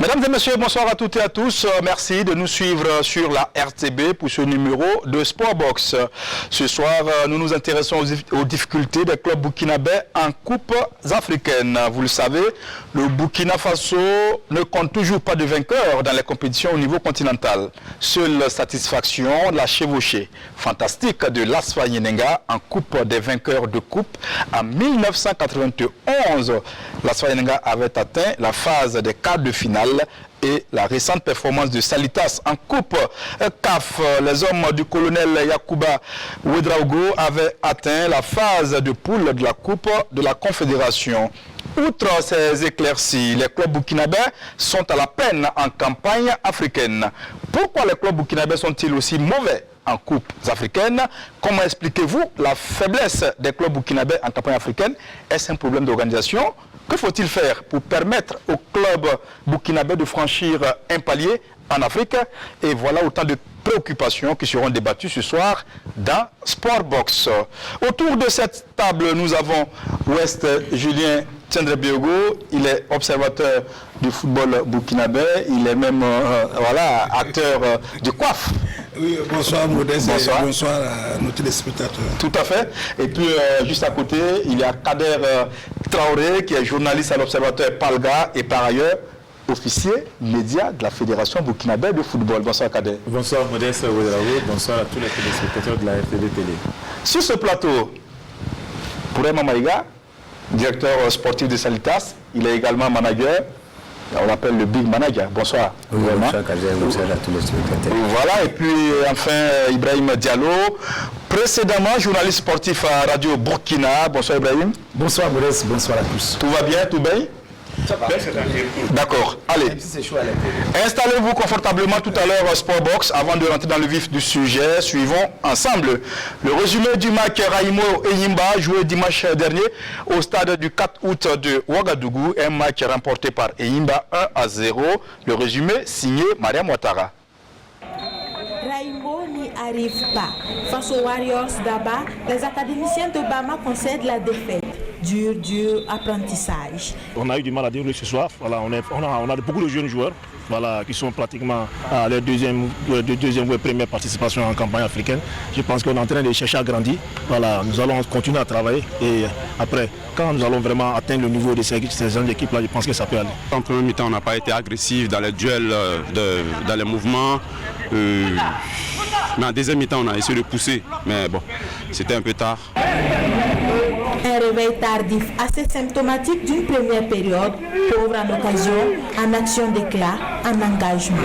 Mesdames et messieurs, bonsoir à toutes et à tous. Merci de nous suivre sur la RTB pour ce numéro de Sportbox. Ce soir, nous nous intéressons aux difficultés des clubs burkinabés en coupes africaines. Vous le savez, le Burkina Faso ne compte toujours pas de vainqueur dans les compétitions au niveau continental. Seule satisfaction, la chevauchée fantastique de l'Asfa Yenenga en coupe des vainqueurs de coupe. En 1991, l'Asfa Yenenga avait atteint la phase des quarts de finale. Et la récente performance de Salitas en coupe CAF, les hommes du colonel Yacouba Ouedraogo avaient atteint la phase de poule de la coupe de la Confédération. Outre ces éclaircies, les clubs burkinabés sont à la peine en campagne africaine. Pourquoi les clubs burkinabés sont-ils aussi mauvais en coupes africaines? Comment expliquez-vous la faiblesse des clubs burkinabés en campagne africaine? Est-ce un problème d'organisation? Que faut-il faire pour permettre aux clubs burkinabés de franchir un palier en Afrique? Et voilà autant de préoccupations qui seront débattues ce soir dans Sportbox. Autour de cette table, nous avons Ouest Julien Tendrebiogo. Il est observateur du football burkinabé. Il est même acteur de coiffe. Oui, bonsoir Modeste, bonsoir à nos téléspectateurs. Tout à fait. Et puis juste à côté, il y a Kader Traoré qui est journaliste à l'Observateur Palga et par ailleurs officier média de la Fédération burkinabé de football. Bonsoir Kader. Bonsoir Modeste, bonsoir à tous les téléspectateurs de la RTD Télé. Sur ce plateau, Pourema Maïga, directeur sportif de Salitas, il est également manager. On l'appelle le Big Manager. Bonsoir. Oui, bonsoir Kader, bonsoir à tous les spectateurs. Voilà, et puis enfin Ibrahim Diallo, précédemment journaliste sportif à Radio Burkina. Bonsoir Ibrahim. Bonsoir Modeste, bonsoir à tous. Tout va bien, tout bien? Ça va. D'accord, allez. Installez-vous confortablement tout à l'heure Sportbox avant de rentrer dans le vif du sujet. Suivons ensemble le résumé du match Raimo Enyimba joué dimanche dernier au stade du 4 août de Ouagadougou. Un match remporté par Enyimba 1-0. Le résumé signé Mariam Ouattara. Raimo n'y arrive pas. Face aux Warriors d'Aba, les académiciens de Bama concèdent la défaite. Dur apprentissage. On a eu du mal à dérouler ce soir. Voilà, on a beaucoup de jeunes joueurs qui sont pratiquement à leur deuxième ou première participation en campagne africaine. Je pense qu'on est en train de chercher à grandir. Voilà, nous allons continuer à travailler et après, quand nous allons vraiment atteindre le niveau de ces jeunes équipes-là, je pense que ça peut aller. En premier mi-temps, on n'a pas été agressif dans les duels, dans les mouvements. Mais en deuxième mi-temps, on a essayé de pousser. Mais bon, c'était un peu tard. Un réveil tardif assez symptomatique d'une première période, pauvre en occasion, en action d'éclat, en engagement.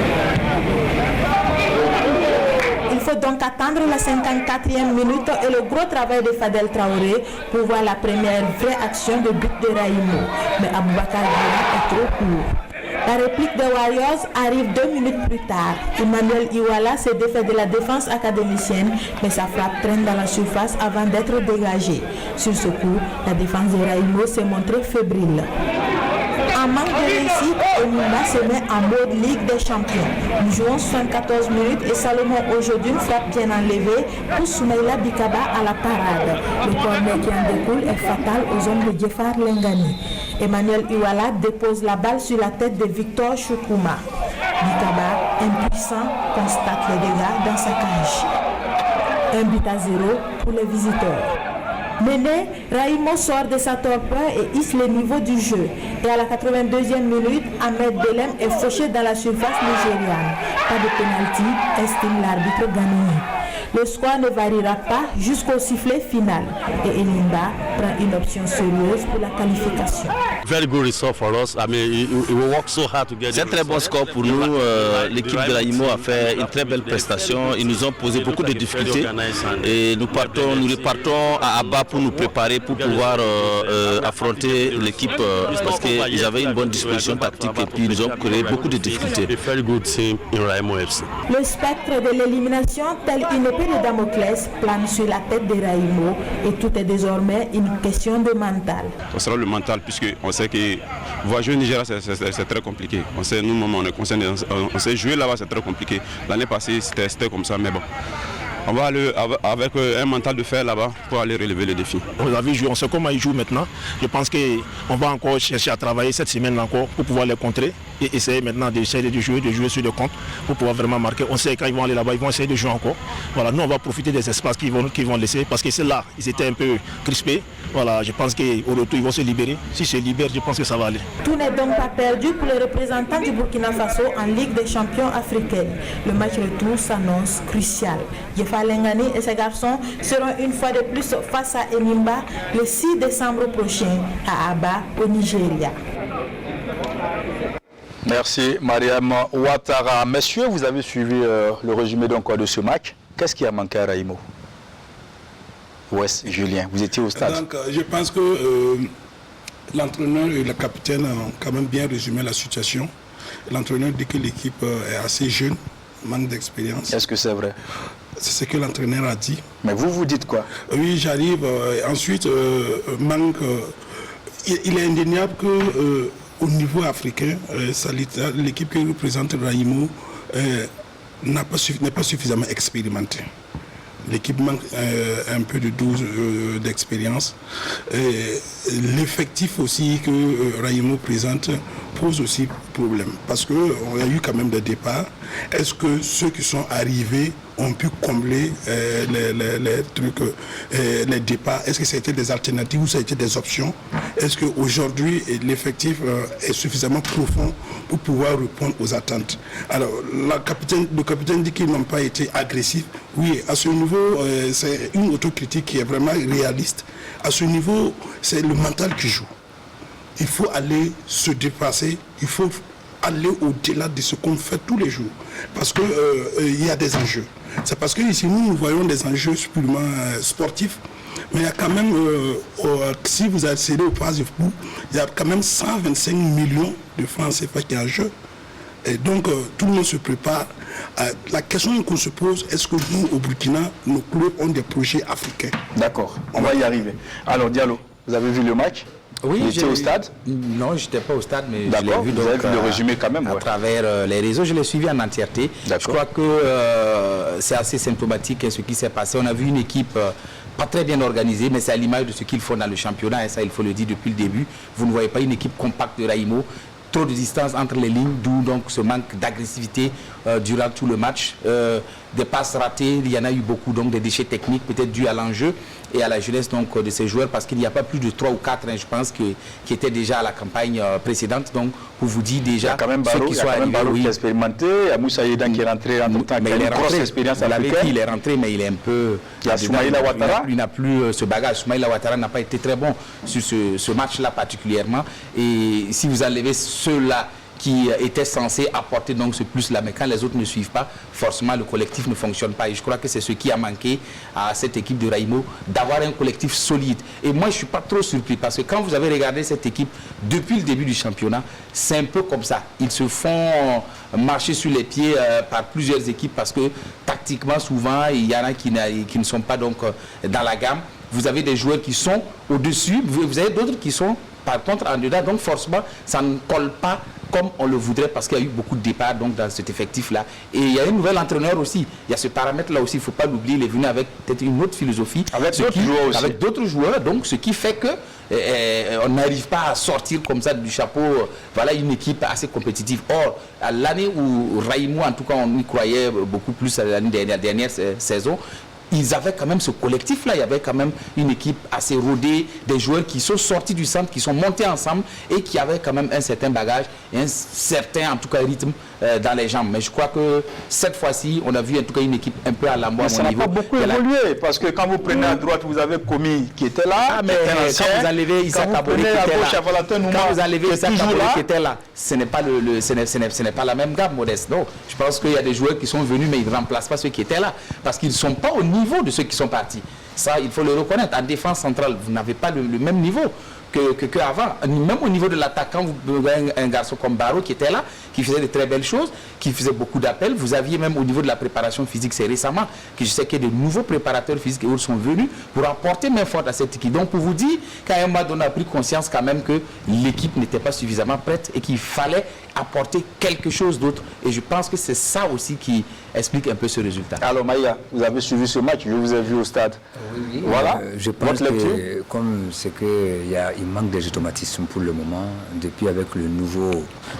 Il faut donc attendre la 54e minute et le gros travail de Fadel Traoré pour voir la première vraie action de but de Raimo. Mais Aboubakar Diouf est trop court. La réplique des Warriors arrive 2 minutes plus tard. Emmanuel Iwala s'est défait de la défense académicienne, mais sa frappe traîne dans la surface avant d'être dégagée. Sur ce coup, la défense de Raimo s'est montrée fébrile. En manque de réussite, Enyimba se met en mode Ligue des Champions. Nous jouons 74 minutes et Salomon aujourd'hui une frappe bien enlevée pour Soumaïla Bikaba à la parade. Le corner qui en découle est fatal aux hommes de Djefar Lengani. Emmanuel Iwala dépose la balle sur la tête de Victor Choukouma. Bikaba, impuissant, constate les dégâts dans sa cage. 1-0 pour les visiteurs. Mené, Raimo sort de sa torpeur et hisse le niveau du jeu. Et à la 82e minute, Ahmed Belem est fauché dans la surface nigériane. Pas de pénalty, estime l'arbitre ghanéen. Le score ne variera pas jusqu'au sifflet final. Et Enyimba prend une option sérieuse pour la qualification. C'est un très bon score pour nous. L'équipe de Raimo a fait une très belle prestation. Ils nous ont posé beaucoup de difficultés. Et nous repartons à Abba pour nous préparer pour pouvoir affronter l'équipe parce qu'ils avaient une bonne disposition tactique et puis ils nous ont créé beaucoup de difficultés. Le spectre de l'élimination, tel une épée de Damoclès, plane sur la tête de Raimo et tout est désormais une question de mental. Ce sera le mental puisqu'on sait que voir jouer au Nigeria c'est très compliqué. On sait, nous, on est concernés, on sait jouer là-bas c'est très compliqué. L'année passée c'était comme ça mais bon. On va aller avec un mental de fer là-bas pour aller relever le défi. Vous avez joué, on sait comment ils jouent maintenant. Je pense qu'on va encore chercher à travailler cette semaine encore pour pouvoir les contrer et essayer maintenant d'essayer de jouer sur le compte pour pouvoir vraiment marquer. On sait quand ils vont aller là-bas, ils vont essayer de jouer encore. Voilà, nous on va profiter des espaces qu'ils vont laisser parce que c'est là, ils étaient un peu crispés. Voilà, je pense qu'au retour ils vont se libérer. S'ils se libèrent, je pense que ça va aller. Tout n'est donc pas perdu pour les représentants du Burkina Faso en Ligue des champions africaine. Le match retour s'annonce crucial. Yefa Lengani et ses garçons seront une fois de plus face à Enimba le 6 décembre prochain à Aba au Nigeria. Merci Mariam Ouattara. Messieurs, vous avez suivi le résumé donc, de ce match. Qu'est-ce qui a manqué à Raïmo? Ouest Julien, vous étiez au stade. Donc, je pense que l'entraîneur et le capitaine ont quand même bien résumé la situation. L'entraîneur dit que l'équipe est assez jeune, manque d'expérience. Est-ce que c'est vrai? C'est ce que l'entraîneur a dit. Mais vous dites quoi? Oui, j'arrive. Ensuite, manque. Il est indéniable que au niveau africain, l'équipe que représente Raïmo n'est pas suffisamment expérimentée. L'équipe manque un peu de dose d'expérience. L'effectif aussi que Raïmo présente pose aussi problème. Parce qu'on a eu quand même des départs. Est-ce que ceux qui sont arrivés ont pu combler les trucs, les départs? Est-ce que ça a été des alternatives ou ça a été des options? Est-ce qu'aujourd'hui l'effectif est suffisamment profond pour pouvoir répondre aux attentes? Alors le capitaine dit qu'ils n'ont pas été agressifs. Oui, à ce niveau, c'est une autocritique qui est vraiment réaliste. À ce niveau, c'est le mental qui joue. Il faut aller se dépasser, il faut aller au-delà de ce qu'on fait tous les jours. Parce qu'il y a des enjeux. C'est parce que ici, nous voyons des enjeux purement sportifs. Mais il y a quand même, si vous accédez au pass de fou, il y a quand même 125 millions de francs CFA qui est en jeu. Et donc, tout le monde se prépare. La question qu'on se pose, est-ce que nous, au Burkina, nos clubs ont des projets africains? D'accord, on va y arriver. Alors, Diallo, vous avez vu le match? Oui, vous étiez au stade? Non, je n'étais pas au stade, mais je l'ai vu vous avez vu le résumé quand même, à travers les réseaux. Je l'ai suivi en entièreté. Je crois que c'est assez symptomatique ce qui s'est passé. On a vu une équipe pas très bien organisée, mais c'est à l'image de ce qu'ils font dans le championnat, et ça il faut le dire depuis le début. Vous ne voyez pas une équipe compacte de Raïmo. Trop de distance entre les lignes, d'où donc ce manque d'agressivité durant tout le match. Des passes ratées, il y en a eu beaucoup, donc des déchets techniques, peut-être dus à l'enjeu et à la jeunesse donc, de ces joueurs, parce qu'il n'y a pas plus de 3 ou 4, je pense, qui étaient déjà à la campagne précédente. Donc, pour vous dire déjà, ceux qui sont arrivés, qui est expérimenté, il y a Moussa Yedan qui est rentré en temps, qui a une grosse expérience africaine. Il est rentré, mais il est un peu... Il y a Soumaïla Ouattara. Il n'a plus ce bagage. Soumaïla Ouattara n'a pas été très bon sur ce match-là particulièrement. Et si vous enlevez ceux-là qui étaient censés apporter donc ce plus-là, mais quand les autres ne suivent pas, forcément le collectif ne fonctionne pas. Et je crois que c'est ce qui a manqué à cette équipe de Raïmo, d'avoir un collectif solide. Et moi, je ne suis pas trop surpris, parce que quand vous avez regardé cette équipe depuis le début du championnat, c'est un peu comme ça. Ils se font marcher sur les pieds par plusieurs équipes, parce que tactiquement, souvent, il y en a qui ne sont pas donc dans la gamme. Vous avez des joueurs qui sont au-dessus, vous avez d'autres qui sont par contre en dedans, donc forcément ça ne colle pas comme on le voudrait, parce qu'il y a eu beaucoup de départs donc, dans cet effectif-là. Et il y a un nouvel entraîneur aussi. Il y a ce paramètre-là aussi, il ne faut pas l'oublier, il est venu avec peut-être une autre philosophie. Avec d'autres joueurs, donc ce qui fait que on n'arrive pas à sortir comme ça du chapeau, voilà une équipe assez compétitive. Or, à l'année où Raïmo, en tout cas on y croyait beaucoup plus à l'année dernière saison, ils avaient quand même ce collectif-là, il y avait quand même une équipe assez rodée, des joueurs qui sont sortis du centre, qui sont montés ensemble et qui avaient quand même un certain bagage et un certain, en tout cas, rythme dans les jambes. Mais je crois que cette fois-ci, on a vu en tout cas une équipe un peu à la moindre. Ça n'a pas beaucoup évolué, parce que quand vous prenez à droite, vous avez Komi qui était là, mais quand vous enlevez Issa Kaboré qui était là, ce n'est pas la même gamme, Modeste. Non, je pense qu'il y a des joueurs qui sont venus, mais ils ne remplacent pas ceux qui étaient là, parce qu'ils ne sont pas au niveau de ceux qui sont partis. Ça, il faut le reconnaître. En défense centrale, vous n'avez pas le même niveau. qu'avant. Même au niveau de l'attaquant, vous avez un garçon comme Barreau qui était là, qui faisait de très belles choses, qui faisait beaucoup d'appels. Vous aviez même au niveau de la préparation physique, c'est récemment que je sais qu'il y a de nouveaux préparateurs physiques qui sont venus pour apporter main forte à cette équipe. Donc pour vous dire qu'à un moment donné, on a pris conscience quand même que l'équipe n'était pas suffisamment prête et qu'il fallait apporter quelque chose d'autre. Et je pense que c'est ça aussi qui explique un peu ce résultat. Alors Maïa, vous avez suivi ce match, je vous ai vu au stade. Oui, voilà. Je pense que comme c'est qu'il manque des automatismes pour le moment, depuis avec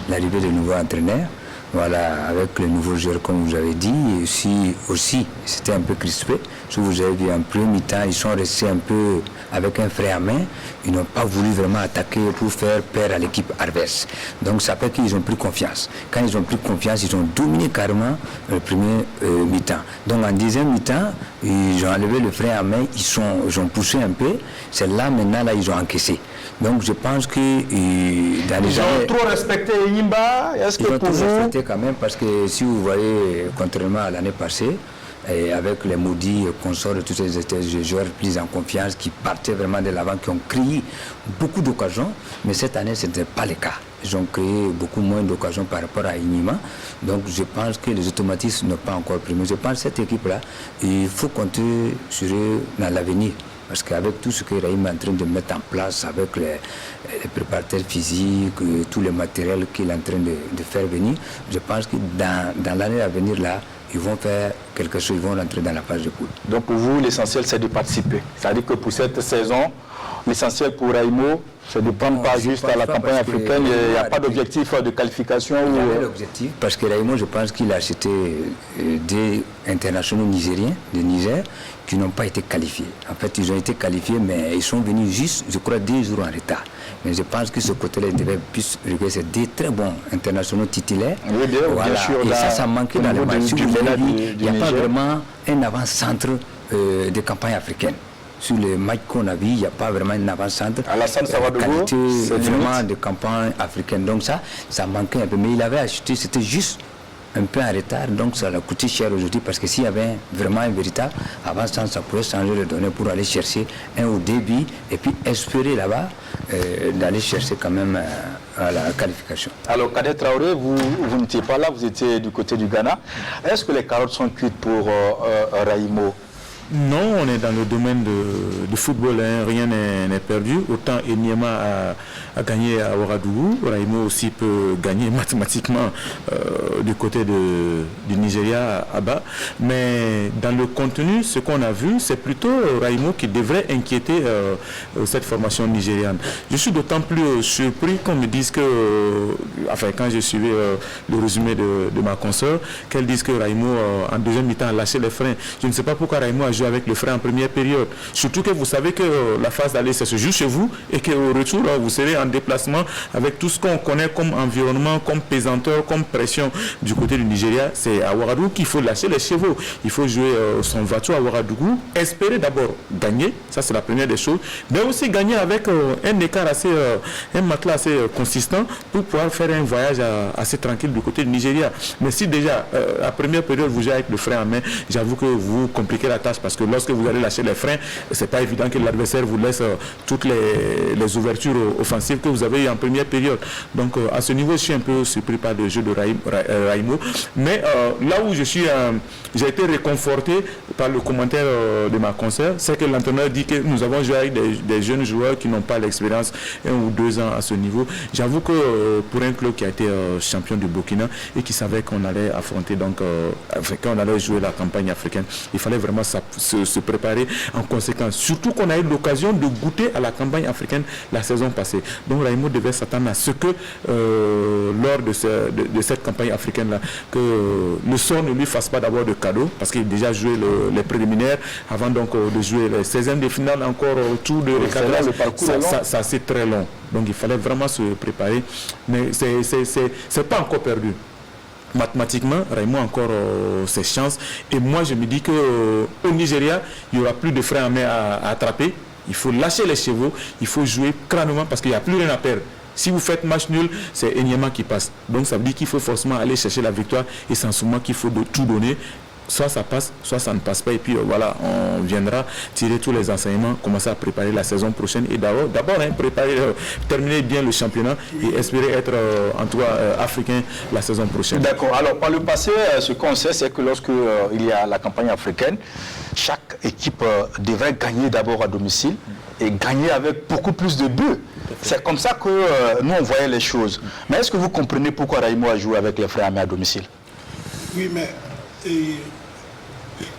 l'arrivée de nouveaux entraîneurs, voilà, avec les nouveaux joueurs comme vous avez dit, et aussi c'était un peu crispé. Si vous avez vu en premier mi-temps, ils sont restés un peu avec un frein à main. Ils n'ont pas voulu vraiment attaquer pour faire peur à l'équipe adverse. Donc ça fait qu'ils ont pris confiance. Quand ils ont pris confiance, ils ont dominé carrément le premier mi-temps. Donc en deuxième mi-temps, ils ont enlevé le frein à main, ils ont poussé un peu. C'est là maintenant, là, ils ont encaissé. Donc je pense que dans les ils ont trop respecté Enyimba. Est-ce que ils ont pour trop vous... respecté quand même, parce que si vous voyez, contrairement à l'année passée, et avec les maudits consorts de tous ces joueurs plus en confiance, qui partaient vraiment de l'avant, qui ont créé beaucoup d'occasions, mais cette année ce n'était pas le cas. Ils ont créé beaucoup moins d'occasions par rapport à Enyimba. Donc je pense que les automatismes n'ont pas encore pris. Mais je pense que cette équipe-là, il faut compter sur eux dans l'avenir. Parce qu'avec tout ce que Raïm est en train de mettre en place, avec les préparateurs physiques, tout le matériel qu'il est en train de faire venir, je pense que dans l'année à venir, là, ils vont faire quelque chose, ils vont rentrer dans la phase de poule. Donc pour vous, l'essentiel, c'est de participer. C'est-à-dire que pour cette saison, l'essentiel pour Raimo, c'est de ne prendre pas juste à la campagne africaine. Il n'y a pas d'objectif de qualification. Il y a l'objectif, parce que Raimo, je pense qu'il a acheté des internationaux nigériens, de Niger, qui n'ont pas été qualifiés. En fait, ils ont été qualifiés, mais ils sont venus juste, je crois, 2 jours en retard. Mais je pense que ce côté-là, il devait plus regarder. C'est des très bons internationaux titulaires. Oui, bien sûr. Et ça manquait dans les matchs. Il n'y a pas vraiment un avant-centre de campagne africaine. Sur les matchs qu'on a vus, il n'y a pas vraiment un avant-centre. Alassane Savadogo, qualité vraiment de campagne africaine. Donc ça manquait un peu. Mais il avait acheté, c'était juste un peu en retard, donc ça l'a coûté cher aujourd'hui, parce que s'il y avait vraiment un véritable avant-centre, ça pourrait changer les données pour aller chercher un ou deux buts et puis espérer là-bas d'aller chercher quand même à la qualification. Alors Kader Traoré, vous n'étiez pas là, vous étiez du côté du Ghana. Est-ce que les carottes sont cuites pour Raimo? Non, on est dans le domaine de football, hein. Rien n'est perdu. Autant Enyimba a gagné à Ouagadougou, Raimo aussi peut gagner mathématiquement du côté du Nigeria à bas. Mais dans le contenu, ce qu'on a vu, c'est plutôt Raimo qui devrait inquiéter cette formation nigériane. Je suis d'autant plus surpris qu'on me dise que, enfin quand je suivais le résumé de ma consoeur, qu'elle dise que Raimo en deuxième mi-temps a lâché les freins. Je ne sais pas pourquoi Raimo a joué avec le frein en première période. Surtout que vous savez que la phase d'aller, ça se joue chez vous et qu'au retour, vous serez en déplacement avec tout ce qu'on connaît comme environnement, comme pesanteur, comme pression du côté du Nigeria. C'est à Ouagadougou qu'il faut lâcher les chevaux. Il faut jouer son voiture à Ouagadougou, espérer d'abord gagner, ça c'est la première des choses, mais aussi gagner avec un écart assez, un matelas assez consistant pour pouvoir faire un voyage assez tranquille du côté du Nigeria. Mais si déjà, la première période, vous jouez avec le frein en main, j'avoue que vous compliquez la tâche, parce que lorsque vous allez lâcher les freins, c'est pas évident que l'adversaire vous laisse toutes les ouvertures offensives que vous avez eues en première période. Donc à ce niveau, je suis un peu surpris par le jeu de Raimo. Mais là où j'ai été réconforté par le commentaire de ma consoeur, c'est que l'entraîneur dit que nous avons joué avec des jeunes joueurs qui n'ont pas l'expérience 1 ou 2 ans à ce niveau. J'avoue que pour un club qui a été champion du Burkina et qui savait qu'on allait affronter, donc quand on allait jouer la campagne africaine, il fallait vraiment se préparer en conséquence. Surtout qu'on a eu l'occasion de goûter à la campagne africaine la saison passée. Donc Raimo devait s'attendre à ce que lors de cette campagne africaine-là, que le sort ne lui fasse pas d'abord de cadeaux, parce qu'il a déjà joué les préliminaires avant donc de jouer les 16e de finale, encore autour de ça c'est très long. Donc il fallait vraiment se préparer. Mais c'est pas encore perdu. Mathématiquement, Raimo a encore ses chances. Et moi, je me dis qu'au Nigeria, il n'y aura plus de frein à main à attraper. Il faut lâcher les chevaux, il faut jouer crânement, parce qu'il n'y a plus rien à perdre. Si vous faites match nul, c'est Enyimba qui passe. Donc ça veut dire qu'il faut forcément aller chercher la victoire, et c'est en ce moment qu'il faut tout donner. soit ça passe, soit ça ne passe pas. Et puis voilà, on viendra tirer tous les enseignements, commencer à préparer la saison prochaine. Et d'abord préparer, terminer bien le championnat et espérer être en tout cas africain la saison prochaine. D'accord. Alors par le passé, ce qu'on sait, c'est que lorsque il y a la campagne africaine, chaque équipe devrait gagner d'abord à domicile et gagner avec beaucoup plus de buts. C'est comme ça que nous on voyait les choses. Mais est-ce que vous comprenez pourquoi Raïmo a joué avec les Frères Amés à domicile? Oui, mais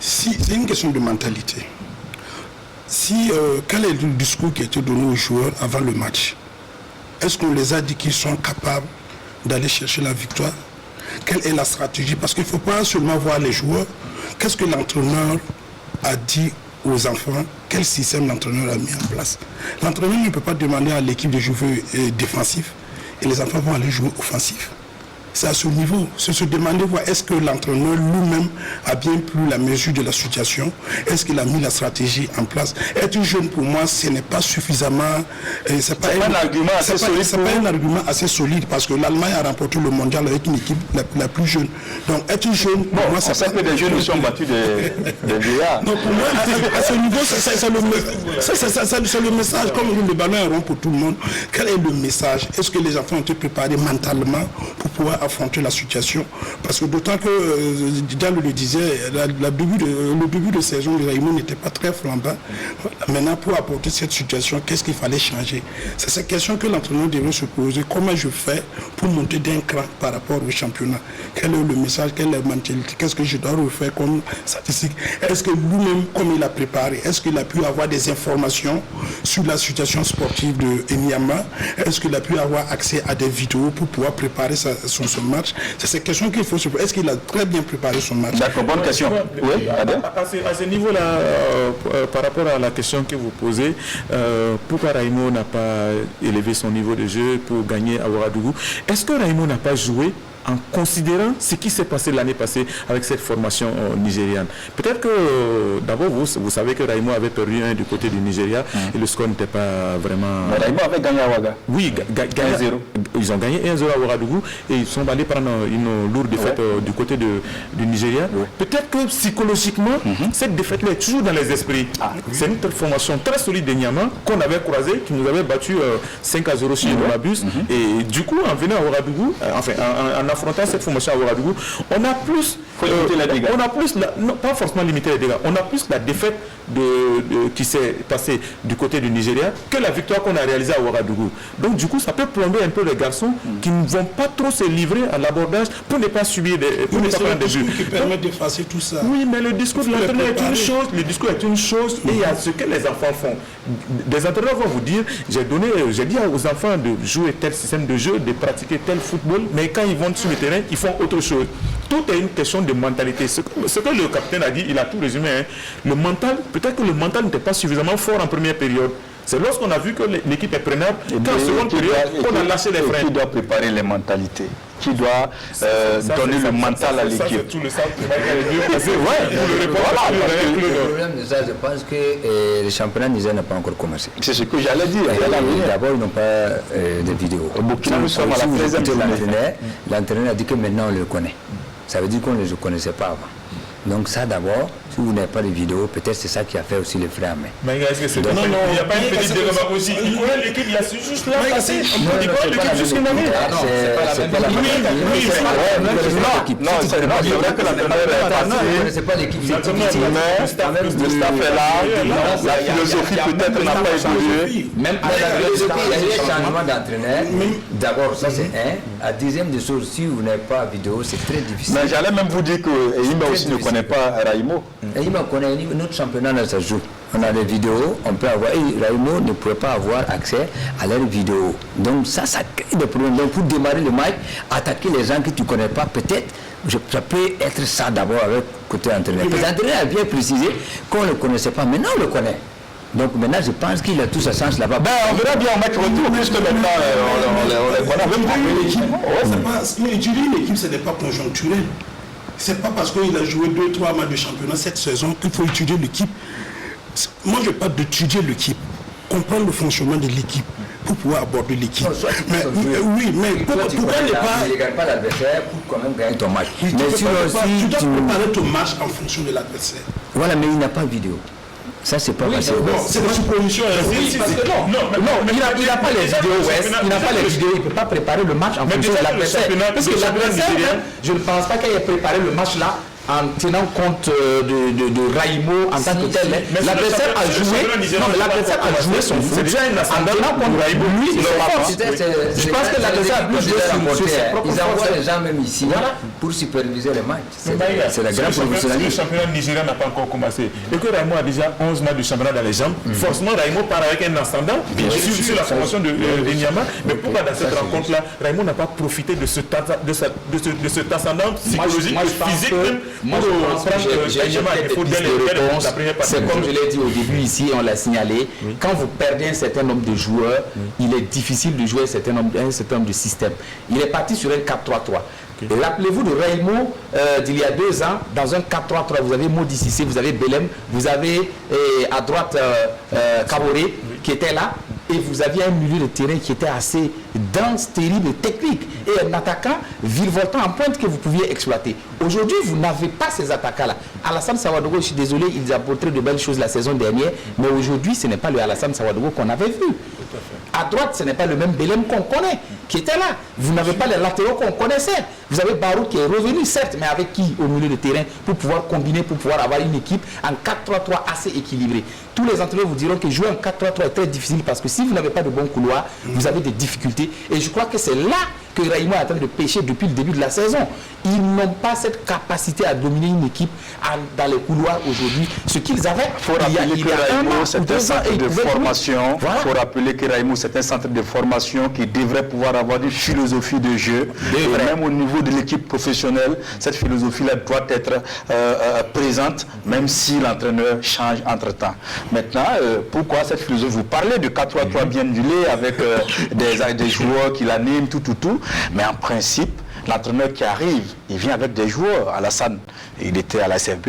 si, c'est une question de mentalité. Quel est le discours qui a été donné aux joueurs avant le match? Est-ce qu'on les a dit qu'ils sont capables d'aller chercher la victoire? Quelle est la stratégie? Parce qu'il ne faut pas seulement voir les joueurs. Qu'est-ce que l'entraîneur a dit aux enfants? Quel système l'entraîneur a mis en place? L'entraîneur ne peut pas demander à l'équipe de jouer défensif et les enfants vont aller jouer offensif. C'est à ce niveau, c'est se demander est-ce que l'entraîneur lui-même a bien pris la mesure de la situation, est-ce qu'il a mis la stratégie en place. Être jeune pour moi, ce n'est pas suffisamment, c'est pas un argument assez solide. C'est pas un argument assez solide parce que l'Allemagne a remporté le mondial avec une équipe la plus jeune. Donc être jeune, pour moi, c'est que des jeunes sont battus des vieillards. Donc pour moi, à ce niveau, c'est le message, comme le ballon est rond pour tout le monde. Quel est le message? Est-ce que les enfants ont été préparés mentalement pour pouvoir affronter la situation? Parce que d'autant que Didier le disait, le début de saison de Raïmo n'était pas très flambant. Maintenant, pour apporter cette situation, qu'est-ce qu'il fallait changer? C'est cette question que l'entraîneur devrait se poser. Comment je fais pour monter d'un cran par rapport au championnat? Quel est le message? Quelle est la mentalité? Qu'est-ce que je dois refaire comme statistique? Est-ce que lui-même, comme il a préparé, est-ce qu'il a pu avoir des informations sur la situation sportive de Enyama? Est-ce qu'il a pu avoir accès à des vidéos pour pouvoir préparer son match? C'est cette question qu'il faut se poser. Est-ce qu'il a très bien préparé son match? D'accord, bonne question. Oui, à ce niveau-là, par rapport à la question que vous posez, pourquoi Raïmo n'a pas élevé son niveau de jeu pour gagner à Ouagadougou? Est-ce que Raïmo n'a pas joué en considérant ce qui s'est passé l'année passée avec cette formation nigériane? Peut-être que d'abord vous savez que Raïmo avait perdu du côté du Nigeria et le score n'était pas vraiment... Mais Raïmo avait gagné à Ouagadougou. Oui, 1-0. Ils ont gagné 1-0 à Ouagadougou et ils sont allés prendre une lourde défaite du côté du Nigeria. Peut-être que psychologiquement, cette défaite-là est toujours dans les esprits. C'est une formation très solide de Niama qu'on avait croisée, qui nous avait battu 5-0 chez Nomabus. Et du coup, en venant à Ouagadougou, en affrontant cette formation à Ouagadougou, on a plus, non, pas forcément limiter les dégâts, on a plus la défaite qui s'est passée du côté du Nigeria que la victoire qu'on a réalisée à Ouagadougou. Donc du coup, ça peut plomber un peu les garçons qui ne vont pas trop se livrer à l'abordage pour ne pas subir pour ne pas prendre des buts. Qui permet d'effacer tout ça. Oui, mais le discours de l'entraîneur est une chose, le discours est une chose et il y a ce que les enfants font. Des entraîneurs vont vous dire, j'ai dit aux enfants de jouer tel système de jeu, de pratiquer tel football, mais quand ils vont sur le terrain, ils font autre chose. Tout est une question de mentalité. Ce que le capitaine a dit, il a tout résumé. Le mental, peut-être que le mental n'était pas suffisamment fort en première période. C'est lorsqu'on a vu que l'équipe est prenable qu'en seconde période, on a lâché les freins. Qui doit préparer les mentalités? Qui doit donner le mental à l'équipe? C'est tout le sens de le problème de ça, je pense que le championnat nigérien n'a pas encore commencé. C'est ce que j'allais dire. D'abord, ils n'ont pas de vidéos. Au Burkina, nous sommes à la 13e. L'entraîneur a dit que maintenant on le connaît. Ça veut dire qu'on ne le connaissait pas avant. Donc ça d'abord, si vous n'avez pas de vidéo, peut-être c'est ça qui a fait aussi les frères. Mais est-ce que c'est non, il n'y a pas une petite démagogie. Il connaît l'équipe, il a juste là passé. Il connaît l'équipe jusqu'à l'année. C'est pas la même équipe. Non, c'est vrai que l'entraîneur c'est pas l'équipe. Le staff est là, la philosophie peut-être n'a pas évolué. Même la philosophie, il y a des changements d'entraîneur. D'abord, ça c'est un. À deuxième des choses, si vous n'avez pas vidéo, c'est très difficile. Mais j'allais même vous dire que Enyima aussi ne connaît pas Raïmo. Enyima connaît, notre championnat, ça joue. On a des vidéos, on peut avoir. Et Raïmo ne pourrait pas avoir accès à leurs vidéos. Donc ça crée des problèmes. Donc pour démarrer le match, attaquer les gens que tu ne connais pas, peut-être, ça peut être ça d'abord avec côté entraîneur. L'entraîneur a bien précisé qu'on ne le connaissait pas. Maintenant, on le connaît. Donc maintenant, je pense qu'il a tout sa chance là-bas. On verra bien en match retour, puisque maintenant, on les connaît. Même l'équipe, mais étudier l'équipe, ce n'est pas conjoncturel. C'est pas parce qu'il a joué 2-3 matchs de championnat cette saison qu'il faut étudier l'équipe. Moi, je parle d'étudier l'équipe, comprendre le fonctionnement de l'équipe, pour pouvoir aborder l'équipe. Oui, mais pourquoi ne pas... Ne regarde pas l'adversaire pour quand même gagner ton match. Oui, mais tu dois préparer ton match en fonction de l'adversaire. Voilà, mais il n'a pas de vidéo. Ça, c'est pas facile. C'est la supposition. Il n'a pas les vidéos, il n'a pas les vidéos, il ne peut pas préparer le match en fonction de l'adversaire. Parce que l'adversaire, je ne pense pas qu'il ait préparé le match là en tenant compte de Raimo en tant que tel. L'adversaire a joué son foot. C'est déjà une ascendant en tenant compte de Raimo. Lui, je pense que l'adversaire a plus joué sur ses propres forces. Ils envoient les gens même ici pour superviser les matchs. C'est la grande professionnalisme. Le championnat nigérien n'a pas encore commencé. Et que Raimo a déjà 11 matchs de championnat dans les jambes. Forcément, Raimo part avec un ascendant sur la formation de Niama. Mais pourquoi dans cette rencontre-là, Raimo n'a pas profité de cet ascendant psychologique et physique? C'est comme je l'ai dit au début ici, on l'a signalé, quand vous perdez un certain nombre de joueurs, il est difficile de jouer un certain nombre de systèmes. Il est parti sur un 4-3-3. Rappelez-vous de Raimo d'il y a 2 ans, dans un 4-3-3, vous avez Modi Cissé, vous avez Belem, vous avez à droite Kaboré qui était là, et vous aviez un milieu de terrain qui était assez dense, terrible et technique, et un attaquant virevoltant en pointe que vous pouviez exploiter. Aujourd'hui, vous n'avez pas ces attaquants-là. Alassane Sawadogo, je suis désolé, il a montré de belles choses la saison dernière, mais aujourd'hui, ce n'est pas le Alassane Sawadogo qu'on avait vu. À droite, ce n'est pas le même Belem qu'on connaît, qui était là. Vous n'avez pas les latéraux qu'on connaissait. Vous avez Barou qui est revenu, certes, mais avec qui au milieu de terrain pour pouvoir combiner, pour pouvoir avoir une équipe en 4-3-3 assez équilibrée. Tous les entraîneurs vous diront que jouer en 4-3-3 est très difficile parce que si vous n'avez pas de bon couloir, vous avez des difficultés. Et je crois que c'est là que Raimo est en train de pêcher depuis le début de la saison. Ils n'ont pas cette capacité à dominer une équipe dans les couloirs aujourd'hui. Ce qu'ils avaient, il faut rappeler que Raimo, c'est un centre de formation. Il faut rappeler que Raimo, c'est un centre de formation qui devrait pouvoir avoir une philosophie de jeu. Et même au niveau de l'équipe professionnelle, cette philosophie-là doit être présente, même si l'entraîneur change entre-temps. Maintenant, pourquoi cette philosophie? Vous parlez de 4-3-3 bien nulé avec des joueurs qui l'animent, tout. Mais en principe, l'entraîneur qui arrive, il vient avec des joueurs. Alassane, il était à la CFB,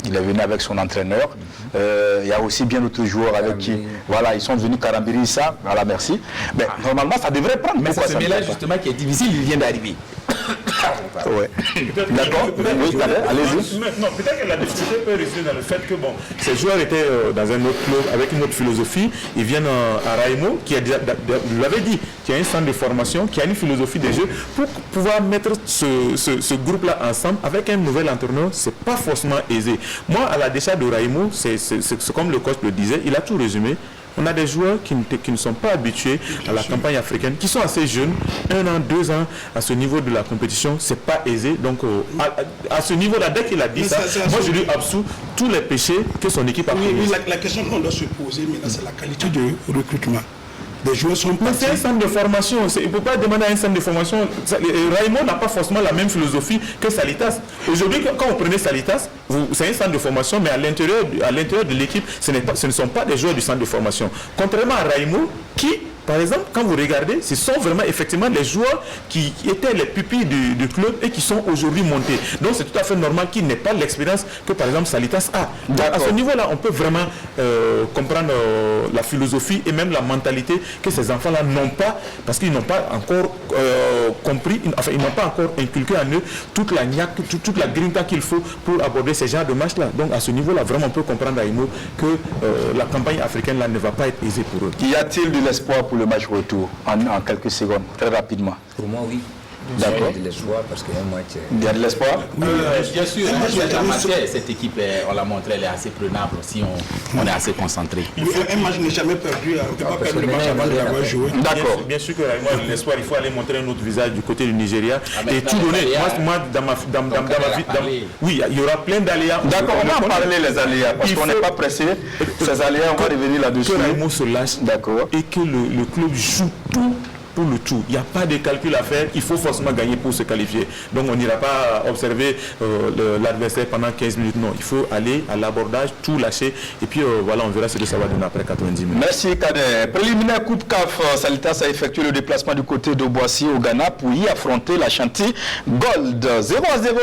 il est venu avec son entraîneur. Il y a aussi bien d'autres joueurs avec qui, voilà, ils sont venus Karambiri, ça, voilà, merci. Mais normalement, ça devrait prendre. Mais c'est ce mélange justement qui est difficile, il vient d'arriver. Ouais. D'accord. Oui, allez-y. Non, peut-être que la difficulté peut résider dans le fait que bon, ces joueurs étaient dans un autre club avec une autre philosophie. Ils viennent à Raimo, qui a déjà, vous l'avez dit, qui a un centre de formation, qui a une philosophie de jeu, pour pouvoir mettre ce groupe-là ensemble avec un nouvel entraîneur. C'est pas forcément aisé. Moi, à la décharge de Raimo, c'est comme le coach le disait, il a tout résumé. On a des joueurs qui ne sont pas habitués à la campagne africaine, qui sont assez jeunes, 1 an, 2 ans, à ce niveau de la compétition, c'est pas aisé. Donc, à ce niveau-là, dès qu'il a dit ça, moi je lui absous tous les péchés que son équipe a commis. La question qu'on doit se poser, mais là, c'est la qualité de recrutement. Des joueurs sont partis. C'est un centre de formation. Il ne peut pas demander à un centre de formation. Raimo n'a pas forcément la même philosophie que Salitas. Aujourd'hui, quand vous prenez Salitas, c'est un centre de formation, mais à l'intérieur de l'équipe, ce ne sont pas des joueurs du centre de formation. Contrairement à Raimo, qui, par exemple, quand vous regardez, ce sont vraiment effectivement les joueurs qui étaient les pupilles du club et qui sont aujourd'hui montés. Donc c'est tout à fait normal qu'ils n'aient pas l'expérience que par exemple Salitas a. Donc, à ce niveau-là, on peut vraiment comprendre la philosophie et même la mentalité que ces enfants-là n'ont pas, parce qu'ils n'ont pas encore compris, enfin ils n'ont pas encore inculqué en eux toute la niaque, toute la grinta qu'il faut pour aborder ces genres de matchs-là. Donc à ce niveau-là, vraiment on peut comprendre à Imo que la campagne africaine là ne va pas être aisée pour eux. Y a-t-il de l'espoir pour le match retour en quelques secondes, très rapidement? Pour moi, oui. D'accord. Il y a de l'espoir parce qu'il y a un match. Il y a de l'espoir? Bien sûr, cette équipe, on l'a montré, elle est assez prenable si on est assez concentré. Un match n'est jamais perdu, on ne peut pas perdre le match avant de l'avoir joué. D'accord. Bien sûr que moi, l'espoir, il faut aller montrer un autre visage du côté du Nigeria et tout donner. Moi, dans ma vie, oui, il y aura plein d'aléas. D'accord, on va en parler les aléas parce qu'on n'est pas pressé. Ces aléas, on va revenir là-dessus. Que Raimo se lâche et que le club joue tout pour le tout. Il n'y a pas de calcul à faire, il faut forcément gagner pour se qualifier. Donc on n'ira pas observer l'adversaire pendant 15 minutes, non. Il faut aller à l'abordage, tout lâcher, et puis voilà, on verra ce que ça va donner après 90 minutes. Merci Kader. Préliminaire Coupe CAF, Salitas a effectué le déplacement du côté de Boissy au Ghana pour y affronter l'Ashanti Gold. 0-0,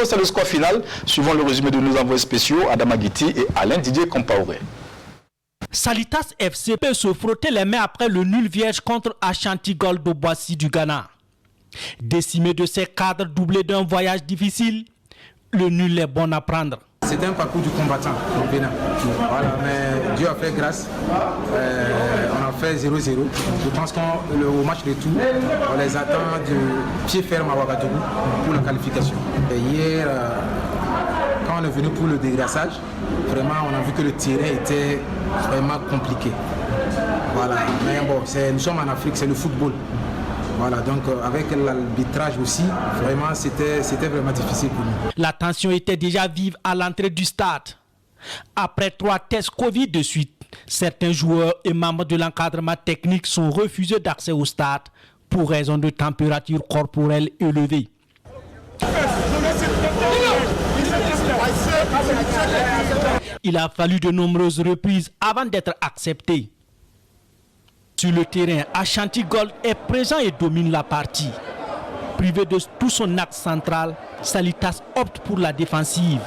c'est le score final. Suivant le résumé de nos envoyés spéciaux, Adam Aguiti et Alain Didier Compaoré. Salitas FC peut se frotter les mains après le nul vierge contre Ashanti Gold de Boissy du Ghana. Décimé de ses cadres doublé d'un voyage difficile, le nul est bon à prendre. C'est un parcours du combattant au Bénin. Voilà, mais Dieu a fait grâce. On a fait 0-0. Je pense qu'au match retour, on les attend de pied ferme à Ouagadougou pour la qualification. Et hier, quand on est venu pour le dégraissage, vraiment on a vu que le terrain était vraiment compliqué. Voilà, mais bon, nous sommes en Afrique, c'est le football. Voilà, donc avec l'arbitrage aussi, vraiment c'était vraiment difficile pour nous. La tension était déjà vive à l'entrée du stade. Après 3 tests Covid de suite, certains joueurs et membres de l'encadrement technique sont refusés d'accès au stade pour raison de température corporelle élevée. Il a fallu de nombreuses reprises avant d'être accepté. Sur le terrain, Ashanti Gold est présent et domine la partie. Privé de tout son axe central, Salitas opte pour la défensive.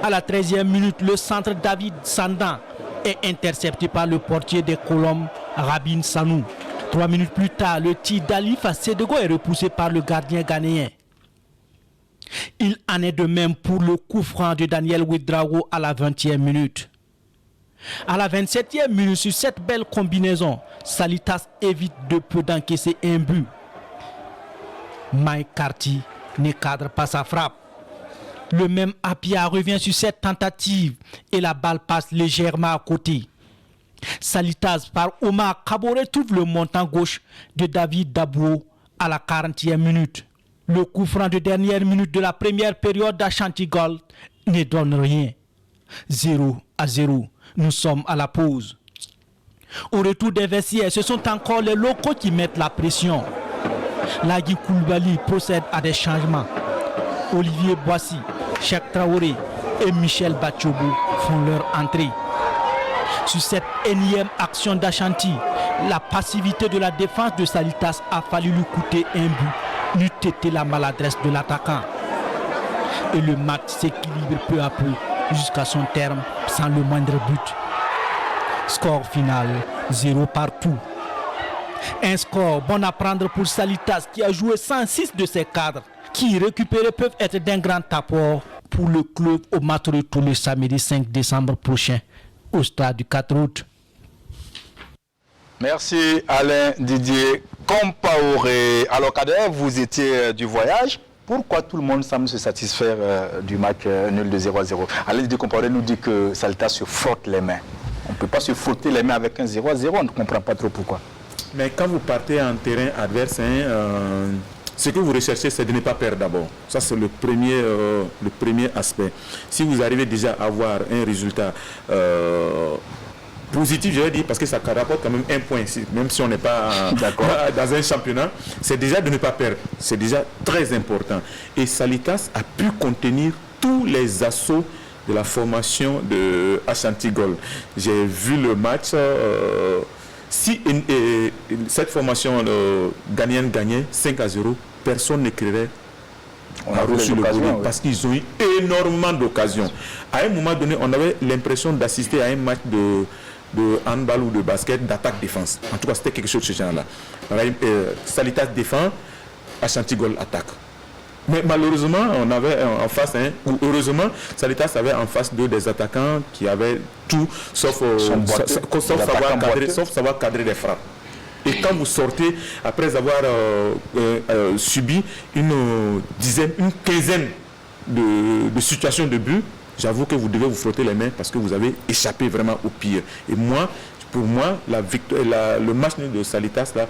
À la 13e minute, le centre David Sandan est intercepté par le portier des Colombes, Rabin Sanou. 3 minutes plus tard, le tir d'Alifa Sédego est repoussé par le gardien ghanéen. Il en est de même pour le coup franc de Daniel Ouedraogo à la 20e minute. À la 27e minute, sur cette belle combinaison, Salitas évite de peu d'encaisser un but. Mike Carty ne cadre pas sa frappe. Le même Apia revient sur cette tentative et la balle passe légèrement à côté. Salitas par Omar Kabore trouve le montant gauche de David Dabou à la 40e minute. Le coup franc de dernière minute de la première période d'Ashanti Gold ne donne rien. 0-0. Nous sommes à la pause. Au retour des vestiaires, ce sont encore les locaux qui mettent la pression. Lagui Koulibaly procède à des changements. Olivier Boissy, Cheikh Traoré et Michel Bachobo font leur entrée. Sur cette énième action d'Ashanti, la passivité de la défense de Salitas a fallu lui coûter un but, n'eût été la maladresse de l'attaquant. Et le match s'équilibre peu à peu jusqu'à son terme sans le moindre but. Score final, 0 partout. Un score bon à prendre pour Salitas qui a joué 106 de ses cadres, qui récupérés peuvent être d'un grand apport pour le club au match retour le samedi 5 décembre prochain au stade du 4 août. Merci Alain Didier Compaoré. Alors Kader, vous étiez du voyage. Pourquoi tout le monde semble se satisfaire du match nul de 0-0? Alain Didier Compaoré nous dit que Salitas se frotte les mains. On ne peut pas se frotter les mains avec un 0-0, on ne comprend pas trop pourquoi. Mais quand vous partez en terrain adverse, ce que vous recherchez, c'est de ne pas perdre d'abord. Ça, c'est le premier aspect. Si vous arrivez déjà à avoir un résultat positif, je vais dire, parce que ça rapporte quand même un point, même si on n'est pas dans un championnat, c'est déjà de ne pas perdre. C'est déjà très important. Et Salitas a pu contenir tous les assauts de la formation de Ashanti Gold. J'ai vu le match. Si cette formation ghanéenne gagnait 5-0, personne ne créerait a reçu le podium parce qu'ils ont eu énormément d'occasions. À un moment donné, on avait l'impression d'assister à un match de handball ou de basket, d'attaque-défense. En tout cas, c'était quelque chose de ce genre-là. Salitas défend, Ashanti Gold attaque. Mais malheureusement, on avait en face, ou heureusement, Salitas avait en face des attaquants qui avaient tout, sauf savoir cadrer des frappes. Et quand vous sortez, après avoir subi une quinzaine de situations de but, j'avoue que vous devez vous frotter les mains parce que vous avez échappé vraiment au pire. Et pour moi, le match de Salitas là,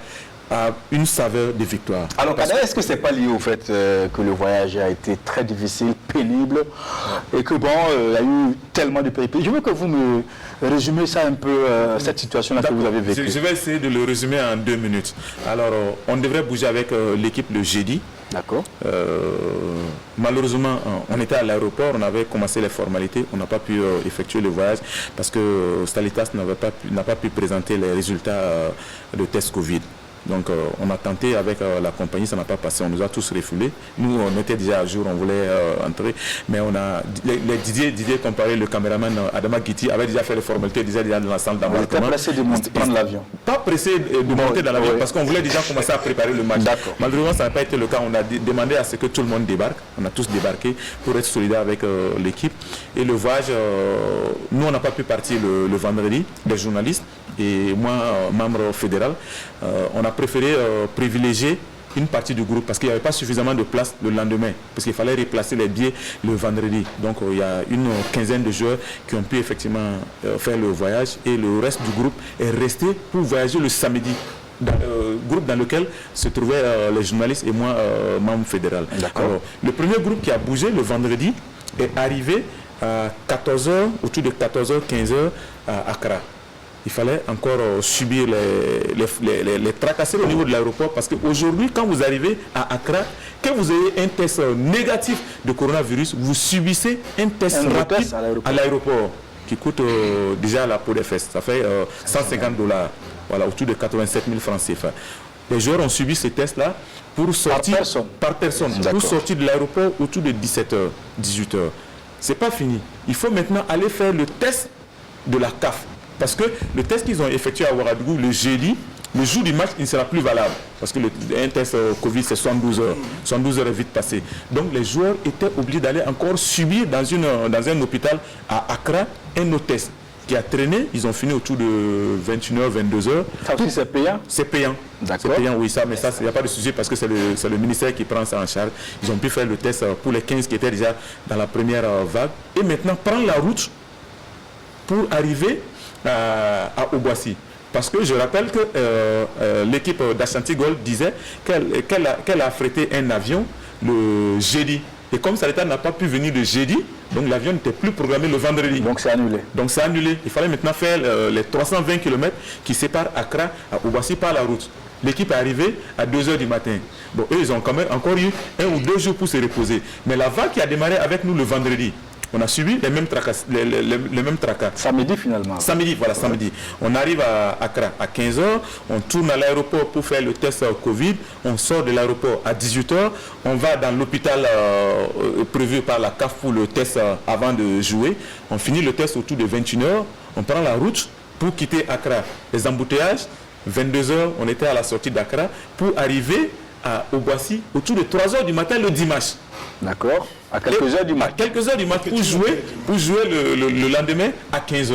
a une saveur de victoire. Alors, est-ce que ce n'est pas lié au fait que le voyage a été très difficile, pénible, et que bon, il y a eu tellement de péripéties? Je veux que vous me résumez ça un peu, cette situation-là que vous avez vécue. Je vais essayer de le résumer en 2 minutes. Alors, on devrait bouger avec l'équipe le jeudi. D'accord. Malheureusement, on était à l'aéroport, on avait commencé les formalités, on n'a pas pu effectuer le voyage parce que Salitas n'a pas pu présenter les résultats de test Covid. Donc on a tenté avec la compagnie, ça n'a pas passé, on nous a tous refoulés. Nous on était déjà à jour, on voulait entrer, mais on a les Didier comparé, le caméraman Adama Guiti avait déjà fait les formalités déjà dans la salle d'embarquement. Vous étiez pressé de prendre l'avion? Pas pressé de monter dans l'avion parce qu'on voulait déjà commencer à préparer le match. Malheureusement ça n'a pas été le cas, on a demandé à ce que tout le monde débarque, on a tous débarqué pour être solidaire avec l'équipe. Et le voyage, nous on n'a pas pu partir le vendredi, les journalistes et moi, membre fédéral, on a préféré privilégier une partie du groupe parce qu'il n'y avait pas suffisamment de place le lendemain, parce qu'il fallait replacer les billets le vendredi. Donc il y a une quinzaine de joueurs qui ont pu effectivement faire le voyage et le reste du groupe est resté pour voyager le samedi. Groupe dans lequel se trouvaient les journalistes et moi, membre fédéral. Alors, le premier groupe qui a bougé le vendredi est arrivé à 14h, autour de 14h, 15h à Accra. Il fallait encore subir les tracasseries au niveau de l'aéroport parce qu'aujourd'hui, quand vous arrivez à Accra, que vous ayez un test négatif de coronavirus, vous subissez un test rapide à l'aéroport qui coûte déjà la peau des fesses. Ça fait $150, voilà, autour de 87 000 francs CFA. Les joueurs ont subi ces tests-là pour sortir par personne pour sortir de l'aéroport autour de 17h, 18h. C'est pas fini. Il faut maintenant aller faire le test de la CAF. Parce que le test qu'ils ont effectué à Ouagadougou le jeudi, le jour du match, il ne sera plus valable. Parce que un test Covid, c'est 72 heures. 72 heures est vite passé. Donc les joueurs étaient obligés d'aller encore subir dans un hôpital à Accra un autre test qui a traîné. Ils ont fini autour de 21h, 22h. Ça aussi, c'est payant? C'est payant. C'est payant, oui, ça, mais ça, il n'y a pas de sujet parce que c'est le ministère qui prend ça en charge. Ils ont pu faire le test pour les 15 qui étaient déjà dans la première vague. Et maintenant, prendre la route pour arriver à Obuasi. Parce que je rappelle que l'équipe d'Ashanti Gold disait qu'elle a affrété un avion le jeudi. Et comme Salita n'a pas pu venir le jeudi, donc l'avion n'était plus programmé le vendredi. Donc c'est annulé. Donc c'est annulé. Il fallait maintenant faire les 320 km qui séparent Accra à Obuasi par la route. L'équipe est arrivée à 2h du matin. Bon, eux, ils ont quand même encore eu 1 ou 2 jours pour se reposer. Mais la vague qui a démarré avec nous le vendredi, on a subi les mêmes tracas. Samedi finalement. Samedi, voilà, samedi. On arrive à Accra à 15h, on tourne à l'aéroport pour faire le test Covid, on sort de l'aéroport à 18h, on va dans l'hôpital prévu par la CAF pour le test avant de jouer, on finit le test autour de 21h, on prend la route pour quitter Accra. Les embouteillages, 22h, on était à la sortie d'Accra pour arriver à Obuasi autour de 3h du matin le dimanche. D'accord. À quelques heures du match. À quelques heures du match pour jouer le lendemain à 15h.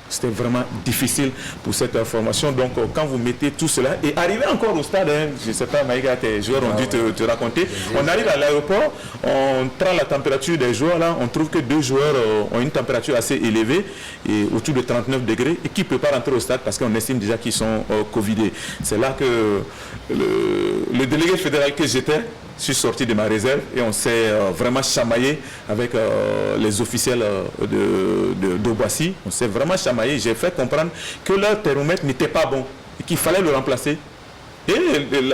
C'était vraiment difficile pour cette formation. Donc quand vous mettez tout cela et arriver encore au stade, hein, je ne sais pas, Maïga, tes joueurs ont dû te raconter. On arrive à l'aéroport, on prend la température des joueurs là, on trouve que 2 joueurs ont une température assez élevée, et autour de 39 degrés, et qui ne peuvent pas rentrer au stade parce qu'on estime déjà qu'ils sont covidés. C'est là que le délégué fédéral que j'étais, je suis sorti de ma réserve et on s'est vraiment chamaillé avec les officiels d'Obuasi. On s'est vraiment chamaillé. J'ai fait comprendre que leur thermomètre n'était pas bon et qu'il fallait le remplacer. Et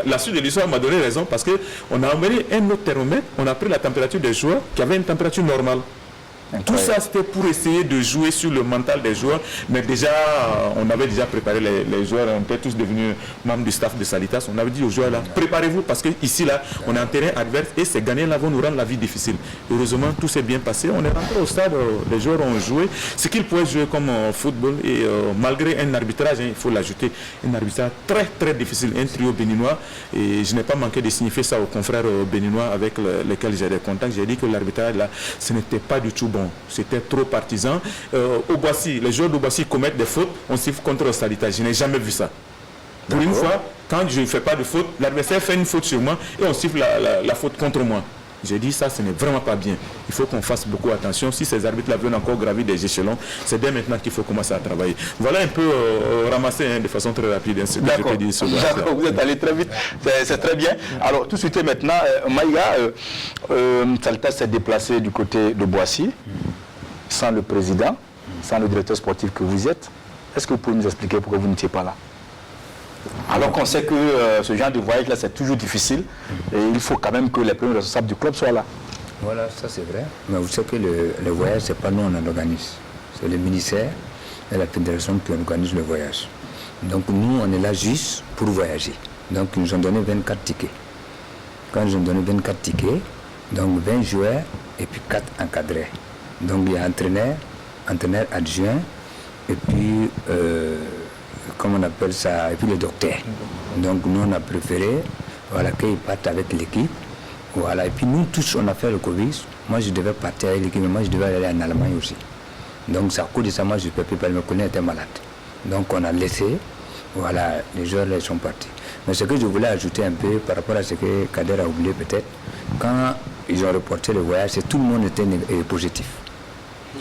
la suite de l'histoire m'a donné raison parce qu'on a amené un autre thermomètre, on a pris la température des joueurs qui avait une température normale. Tout ça, c'était pour essayer de jouer sur le mental des joueurs. Mais déjà, on avait déjà préparé les joueurs. On était tous devenus membres du staff de Salitas. On avait dit aux joueurs, là, préparez-vous parce qu'ici, là, on est en terrain adverse et ces gagnants-là vont nous rendre la vie difficile. Heureusement, tout s'est bien passé. On est rentré au stade, les joueurs ont joué ce qu'ils pouvaient jouer comme football. Et malgré un arbitrage, hein, il faut l'ajouter, un arbitrage très, très difficile, un trio béninois. Et je n'ai pas manqué de signifier ça aux confrères béninois avec lesquels j'ai des contacts. J'ai dit que l'arbitrage, là, ce n'était pas du tout bon. C'était trop partisan. Obuasi, les joueurs d'Obuasi commettent des fautes, on siffle contre le Salitas. Je n'ai jamais vu ça. Pour une fois, quand je ne fais pas de faute, l'adversaire fait une faute sur moi et on siffle la faute contre moi. J'ai dit ça, ce n'est vraiment pas bien. Il faut qu'on fasse beaucoup attention. Si ces arbitres-là veulent encore gravir des échelons, c'est dès maintenant qu'il faut commencer à travailler. Voilà un peu ramassé de façon très rapide. D'accord, vous êtes allé très vite, c'est très bien. Alors tout de suite maintenant, Maïga, Salitas s'est déplacé du côté de Boissy, sans le président, sans le directeur sportif que vous êtes. Est-ce que vous pouvez nous expliquer pourquoi vous n'étiez pas là? Alors qu'on sait que ce genre de voyage-là, c'est toujours difficile et il faut quand même que les premiers responsables du club soient là. Voilà, ça c'est vrai. Mais vous savez que le voyage, ce n'est pas nous, on l'organise. C'est le ministère et la fédération qui organise le voyage. Donc nous, on est là juste pour voyager. Donc ils nous ont donné 24 tickets. Quand ils nous ont donné 24 tickets, donc 20 joueurs et puis 4 encadrés. Donc il y a entraîneur adjoint, et puis, comment on appelle ça, et puis le docteur. Donc nous, on a préféré qu'ils partent avec l'équipe. Voilà. Et puis nous tous, on a fait le Covid. Moi, je devais partir avec l'équipe, mais moi, je devais aller en Allemagne aussi. Donc, ça cause de ça, moi, je ne peux plus parler, mes collègues étaient malades. Donc, on a laissé, les joueurs là, ils sont partis. Mais ce que je voulais ajouter un peu par rapport à ce que Kader a oublié peut-être, quand ils ont reporté le voyage, tout le monde était positif.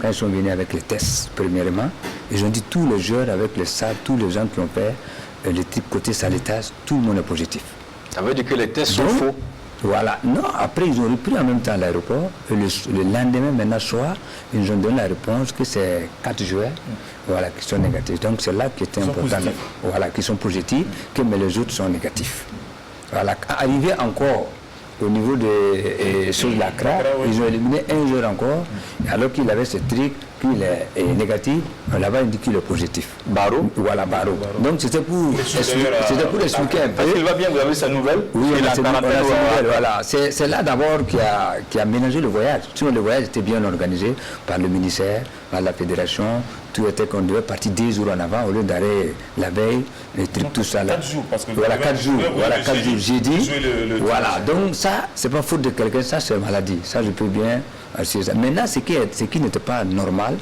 Quand ils sont venus avec les tests, premièrement, ils ont dit tous les joueurs avec le SAD, tous les gens qui ont fait le type côté saletage, tout le monde est positif. Ça veut dire que les tests sont faux? Voilà. Non, après, ils ont repris en même temps l'aéroport. Le lendemain, maintenant, soir, ils nous ont donné la réponse que c'est 4 joueurs qui sont négatifs. Donc, c'est là qui était important. Qui sont positifs, mais les autres sont négatifs. Voilà. Arrivé encore au niveau des choses de la CRA, ils ont éliminé un joueur encore, alors qu'il avait ce truc, qu'il est négatif, là-bas il dit qu'il est positif. Barreau? Voilà, Barreau. Donc c'était pour expliquer un peu. Est-ce qu'il va bien? Vous avez sa nouvelle? Oui, on a sa nouvelle, voilà. C'est là d'abord qui a ménagé le voyage. Sinon le voyage était bien organisé par le ministère, par la fédération. Tout était qu'on devait partir 10 jours en avant au lieu d'arrêter la veille, les trucs, tout ça là. 4 jours, parce que 4 jours, 4 jours, j'ai dit. Voilà, donc ça, c'est pas faute de quelqu'un, ça c'est maladie. Ça, je peux bien assurer ça. Maintenant, ce qui n'était pas normal,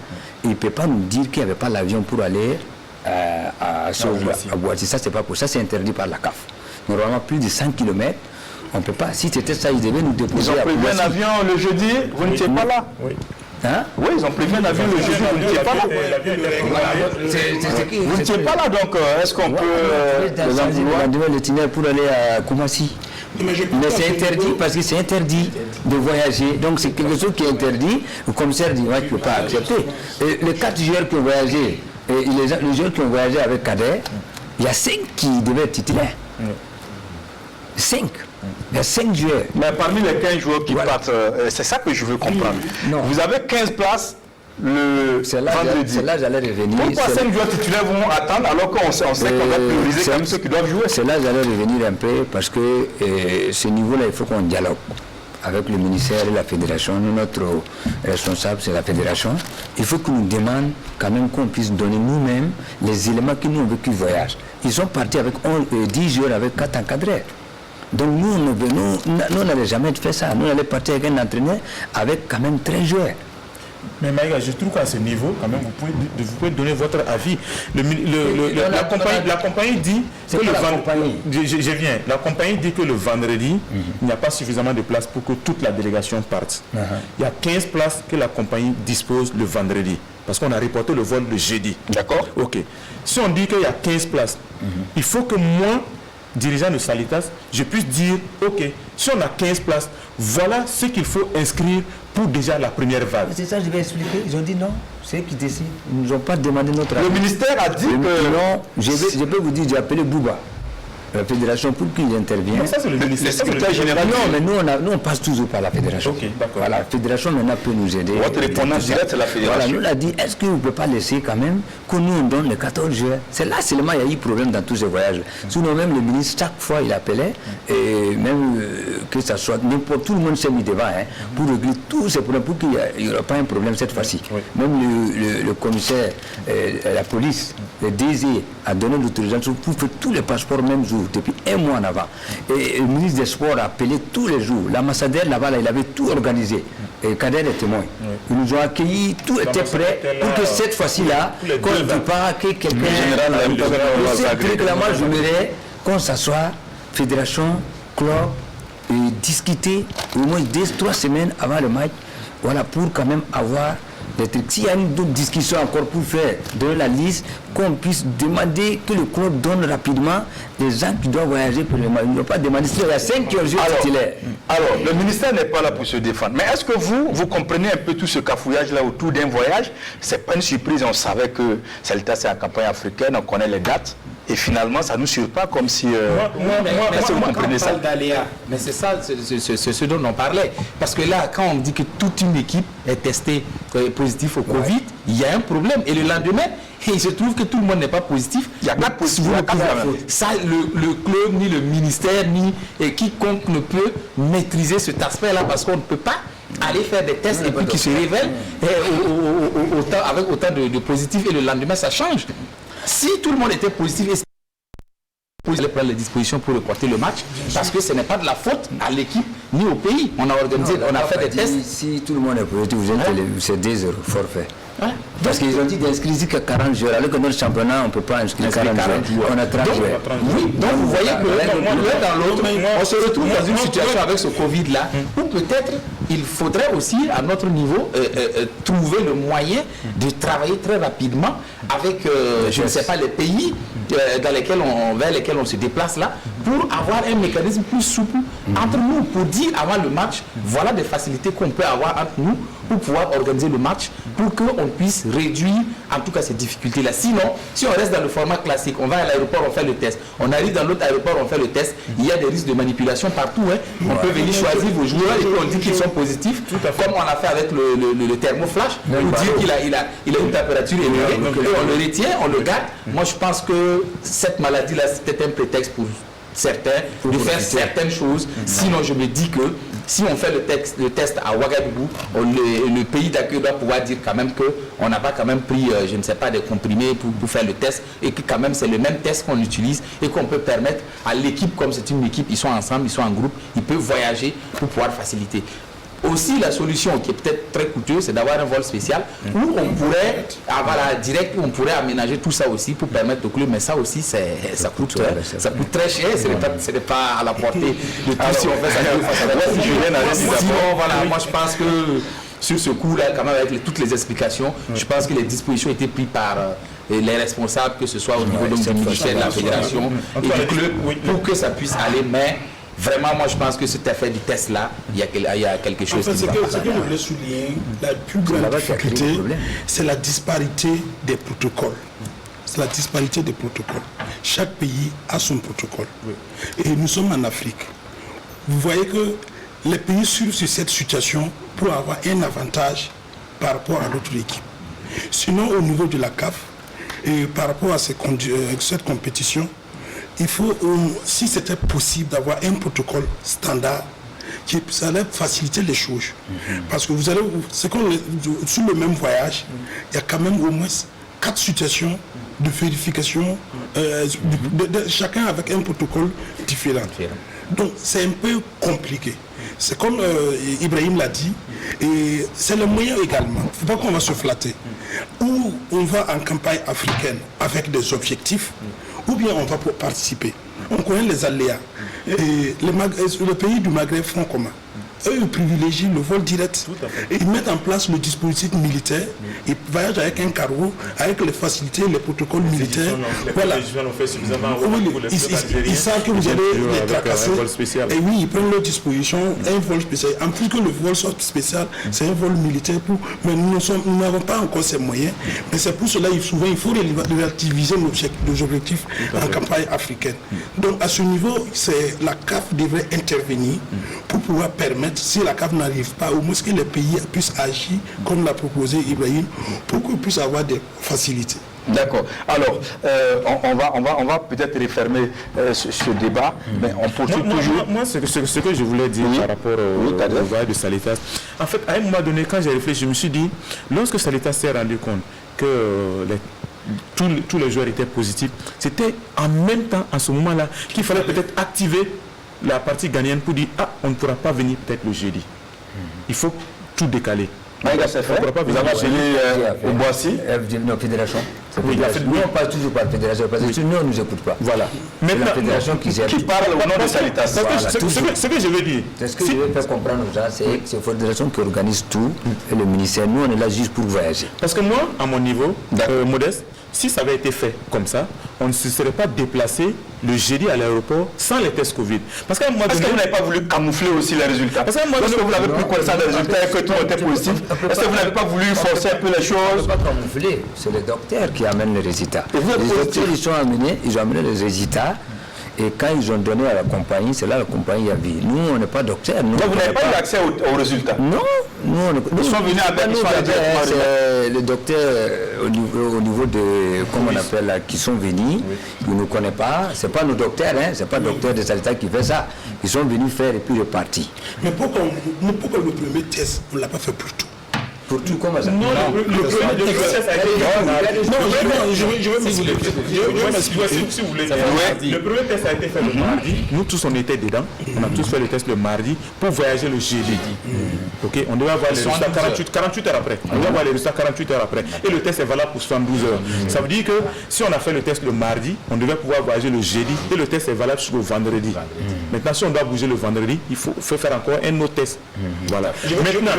il ne peut pas nous dire qu'il n'y avait pas l'avion pour aller à Boissy. Ça, c'est pas possible. Ça, c'est interdit par la CAF. Normalement, plus de 100 km, on ne peut pas. Si c'était ça, ils devaient nous déposer. Ils ont prévu un avion le jeudi, vous n'étiez pas là? Oui. Hein? Oui, ils ont prévu un avion le jeudi, vous n'étiez pas là. Vous n'étiez pas là, donc est-ce qu'on peut le tunnel pour aller à Koumassi? Mais c'est interdit parce que c'est interdit de voyager. Donc c'est quelque chose qui est interdit. Le commissaire dit ouais, tu ne peux pas accepter. Et les 4 joueurs qui ont voyagé, et les joueurs qui ont voyagé avec Kader, il y a 5 qui devaient être titulaires. 5. Il y a 5 joueurs. Mais parmi les 15 joueurs qui partent, c'est ça que je veux comprendre. Non. Vous avez 15 places le vendredi. C'est là que j'allais revenir. Pourquoi 5 joueurs titulaires vont attendre alors qu'on sait qu'on va prioriser comme ceux qui doivent jouer? C'est là que j'allais revenir un peu parce que ce niveau-là, il faut qu'on dialogue avec le ministère et la fédération. Nous, notre responsable, c'est la fédération. Il faut qu'on nous demande quand même qu'on puisse donner nous-mêmes les éléments qui nous ont vécu le voyage. Ils sont partis avec 10 joueurs avec 4 encadrés. Donc nous n'allons jamais fait ça. Nous, on allait partir avec un entraîneur avec quand même 13 joueurs. Mais Maïga, je trouve qu'à ce niveau, quand même, vous pouvez donner votre avis. La compagnie dit que le vendredi, la compagnie dit que le vendredi, il n'y a pas suffisamment de place pour que toute la délégation parte. Il y a 15 places que la compagnie dispose le vendredi. Parce qu'on a reporté le vol le jeudi. D'accord. Ok. Si on dit qu'il y a 15 places, il faut que moi, dirigeant de Salitas, je puisse dire, ok, si on a 15 places, voilà ce qu'il faut inscrire pour déjà la première vague. C'est ça que je vais expliquer. Ils ont dit non, c'est eux qui décident. Ils ne nous ont pas demandé notre avis. Le ministère a dit que... Non, je peux vous dire, j'ai appelé Bouba, la fédération, pour qu'il intervienne. Non, ça c'est le ministère. secrétaire général. Non, mais nous on passe toujours par la fédération. Ok, d'accord. Voilà, la fédération maintenant peut nous aider. Votre répondant direct, c'est la fédération. Voilà, nous l'a dit, est-ce que vous ne pouvez pas laisser quand même que nous on donne les 14 joueurs? C'est là seulement il y a eu problème dans tous ces voyages. Sinon même le ministre, chaque fois il appelait, et même que ça soit, n'importe, tout le monde s'est mis devant pour régler tous ces problèmes, pour qu'il n'y aura pas un problème cette fois-ci. Même le commissaire, la police, le DG a donné l'autorisation pour faire tous les passeports même jour, depuis un mois en avant. Et le ministre des Sports a appelé tous les jours. L'ambassadeur là-bas, il avait tout organisé. Et Kader est témoin. Ils nous ont accueillis, tout était prêt pour que cette fois-ci-là, qu'on ne dit pas que quelqu'un... Moi, je voudrais qu'on s'assoie, fédération, club, et discuter au moins 2-3 semaines avant le match, voilà, pour quand même avoir des trucs. S'il y a une discussion encore pour faire de la liste, qu'on puisse demander que le club donne rapidement des gens qui doivent voyager pour le match. Ils n'ont pas demandé, il y a 5 qui ont joué titulaire. Alors, le ministère n'est pas là pour se défendre. Mais est-ce que vous comprenez un peu tout ce cafouillage-là autour d'un voyage? C'est pas une surprise, on savait que Salitas c'est la campagne africaine, on connaît les dates. et finalement ça nous surprend comme si... Est-ce que vous comprenez ça? Mais c'est ça, c'est ce dont on parlait. Parce que là, quand on dit que toute une équipe est testée positive au Covid, il y a un problème. Et le lendemain, il se trouve que tout le monde n'est pas positif. Il n'y a pas de positif. Ça, le club, ni le ministère, ni quiconque ne peut maîtriser cet aspect-là parce qu'on ne peut pas aller faire des tests et puis qui se révèlent avec autant de positifs et le lendemain ça change. Si tout le monde était positif et vous allez prendre les dispositions pour reporter le match parce que ce n'est pas de la faute à l'équipe ni au pays. On a organisé, on a fait des tests. Si tout le monde est positif, c'est 2-0 forfait. Parce qu'ils ont dit d'inscrire jusqu'à 40 joueurs. Alors que notre championnat, on ne peut pas inscrire 40 joueurs. On a 30 joueurs. Oui, donc vous voyez que l'un dans l'autre, on se retrouve dans une situation avec ce Covid-là où peut-être il faudrait aussi, à notre niveau, trouver le moyen de travailler très rapidement avec, je ne sais pas, les pays vers lesquels on se déplace là, pour avoir un mécanisme plus souple entre nous, pour dire avant le match, voilà des facilités qu'on peut avoir entre nous pour pouvoir organiser le match, pour qu'on puisse réduire en tout cas ces difficultés-là. Sinon, si on reste dans le format classique, on va à l'aéroport, on fait le test, on arrive dans l'autre aéroport, on fait le test, il y a des risques de manipulation partout. On peut venir choisir vos joueurs et puis on dit qu'ils sont positifs, comme on a fait avec le thermoflash, on dit qu'il a une température élevée, et on le retient, on le garde. Moi je pense que cette maladie-là, c'était un prétexte pour certains de faire certaines choses. Sinon, je me dis que si on fait le test à Ouagadougou, le pays d'accueil doit pouvoir dire quand même qu'on n'a pas quand même pris, je ne sais pas, des comprimés pour faire le test et que quand même c'est le même test qu'on utilise et qu'on peut permettre à l'équipe, comme c'est une équipe, ils sont ensemble, ils sont en groupe, ils peuvent voyager pour pouvoir faciliter. Aussi, la solution qui est peut-être très coûteuse, c'est d'avoir un vol spécial où on pourrait avoir la directe, où on pourrait aménager tout ça aussi pour permettre au club. Mais ça aussi, ça coûte très cher. Ce n'est pas à la portée de tout si on fait ça. Sinon, voilà, moi je pense que sur ce coup-là, quand même avec toutes les explications, je pense que les dispositions étaient prises par les responsables, que ce soit au niveau du ministère, de la fédération et du club, pour que ça puisse aller. Mais vraiment, moi je pense que cet effet du test-là, il y a quelque chose qui va Ce que je voulais souligner, la plus grande difficulté, c'est la disparité des protocoles. C'est la disparité des protocoles. Chaque pays a son protocole. Et nous sommes en Afrique. Vous voyez que les pays suivent sur cette situation pour avoir un avantage par rapport à l'autre équipe. Sinon, au niveau de la CAF, et par rapport à cette compétition, il faut, si c'était possible, d'avoir un protocole standard qui allait faciliter les choses. Parce que vous allez, sur le même voyage, il y a quand même au moins 4 situations de vérification, chacun avec un protocole différent. Donc c'est un peu compliqué. C'est comme Ibrahim l'a dit, et c'est le moyen également. Il ne faut pas qu'on va se flatter. Ou on va en campagne africaine avec des objectifs, ou bien on va pour participer. On connaît les aléas. Et le pays du Maghreb front commun, eux, ils privilégient le vol direct. Et ils mettent en place le dispositif militaire. Ils voyagent avec un cargo, avec les facilités, les protocoles militaires. Voilà. Ils savent que vous allez les tracasser. Et oui, ils prennent leurs dispositions, un vol spécial. En plus que le vol soit spécial, c'est un vol militaire. Mais nous n'avons pas encore ces moyens. Mais c'est pour cela souvent il faut relativiser nos objectifs en campagne africaine. Donc à ce niveau, la CAF devrait intervenir pour pouvoir permettre, si la CAF n'arrive pas, au moins que les pays puissent agir comme l'a proposé Ibrahim, pour qu'ils puissent avoir des facilités. D'accord. Alors, on va peut-être refermer ce débat, mais on poursuit toujours. Moi, ce que je voulais dire par rapport au voyage de Salitas, en fait, à un moment donné, quand j'ai réfléchi, je me suis dit, lorsque Salitas s'est rendu compte que tous les joueurs étaient positifs, c'était en même temps, à ce moment-là, qu'il fallait peut-être activer la partie gagnante pour dire, on ne pourra pas venir peut-être le jeudi. Il faut tout décaler. C'est fait. Vous avez appelé au Boissy. Non, fédération. Oui, nous, on passe toujours par la fédération, parce que nous, on ne nous écoute pas. Voilà. Maintenant, la fédération qui parle au nom de Salitas. Ce que je veux dire. Ce que je veux faire comprendre aux gens, c'est que c'est la fédération qui organise tout, et le ministère. Nous, on est là juste pour voyager. Parce que moi, à mon niveau, modeste, si ça avait été fait comme ça, on ne se serait pas déplacé le jeudi à l'aéroport sans les tests Covid. Parce qu'à un moment donné, est-ce que vous n'avez pas voulu camoufler aussi les résultats? Parce que vous n'avez plus connaissance des résultats et que tout était positif, est-ce que vous n'avez pas voulu forcer un peu les choses? On ne peut pas camoufler, c'est les docteurs qui amènent les résultats. Les docteurs, ils ont amené les résultats. Et quand ils ont donné à la compagnie, c'est là la compagnie a vu. Nous, on n'est pas docteur. Donc vous n'avez pas eu accès aux résultats? Non. Ils sont venus avec les docteurs au niveau de, comment on appelle là, qui sont venus, ils ne nous connaissent pas. Ce n'est pas nos docteurs, hein, ce n'est pas le docteur de Salita qui fait ça. Ils sont venus faire et puis repartis. Mais pourquoi le premier test, on ne l'a pas fait pour tout? Pour tout, comment ça? Non, le premier test a été fait. Si vous voulez, le premier test a été fait le mardi. Nous tous, on était dedans. On a tous fait le test le mardi pour voyager le jeudi. Ok, on devait avoir les résultats 48 heures après. On devait avoir les résultats 48 heures après. Et le test est valable pour 72 heures. Ça veut dire que si on a fait le test le mardi, on devait pouvoir voyager le jeudi et le test est valable jusqu'au vendredi. Maintenant, si on doit bouger le vendredi, il faut faire encore un autre test. Voilà. Maintenant,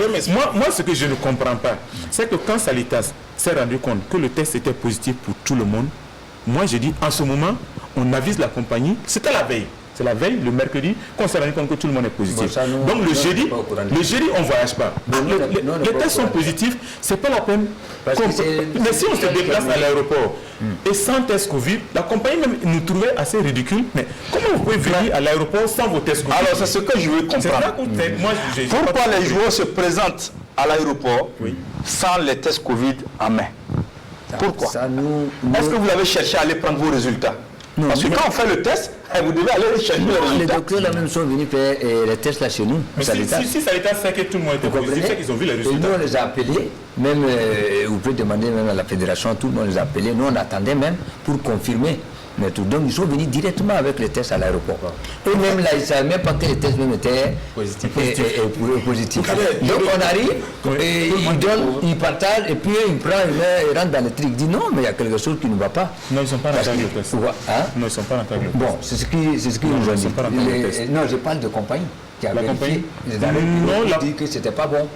moi, ce que je ne comprends pas, c'est que quand Salitas s'est rendu compte que le test était positif pour tout le monde, moi j'ai dit en ce moment on avise la compagnie, c'était la veille, c'est la veille, le mercredi, qu'on s'est rendu compte que tout le monde est positif. Donc le jeudi on ne voyage pas. Les tests sont positifs, c'est pas la peine. Mais si on se déplace à l'aéroport et sans test Covid, la compagnie même nous trouvait assez ridicule. Mais comment vous pouvez venir à l'aéroport sans vos tests Covid? Alors c'est ce que je veux comprendre. Pourquoi les joueurs se présentent à l'aéroport sans les tests Covid en main? Pourquoi? Est-ce que vous avez cherché à aller prendre vos résultats? Parce que quand on fait le test, vous devez aller chercher les résultats. Les docteurs là même sont venus faire les tests là chez nous. Mais si Salitas sait que tout le monde était positif, c'est qu'ils ont vu les résultats. Et nous on les a appelés, même vous pouvez demander même à la fédération, tout le monde les a appelés. Nous on attendait même pour confirmer. Mais tout, donc ils sont venus directement avec les tests à l'aéroport. Eux-mêmes là, ils ne savaient même pas que les tests même étaient positifs. Donc on arrive, et ils partagent, et puis ils rentrent dans le truc. Ils disent non, mais il y a quelque chose qui ne va pas. Non, ils ne sont pas rentrés avec le test. Non, ils ne sont pas rentrés avec le test. Bon, c'est ce qu'ils nous ont dit. Non, je parle de compagnie qui a vérifié. Ils ont dit que c'était pas bon.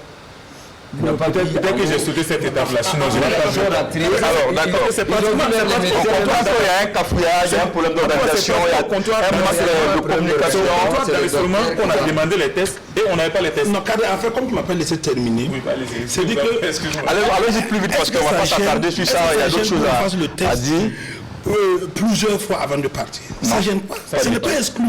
Peut-être que j'ai sauté cette étape-là, sinon je n'ai pas vu. Alors, d'accord. C'est pratiquement il y a un cafouillage, il y a un problème d'organisation, il y a un manque de communication. On a demandé les tests et on n'avait pas les tests. Non, en fait, comme tu m'appelles laisser terminer, c'est dit que... Allez-y plus vite parce qu'on ne va pas s'attarder sur ça, il y a d'autres choses à dire. Plusieurs fois avant de partir. Ça ne gêne pas. Ça n'est pas exclu.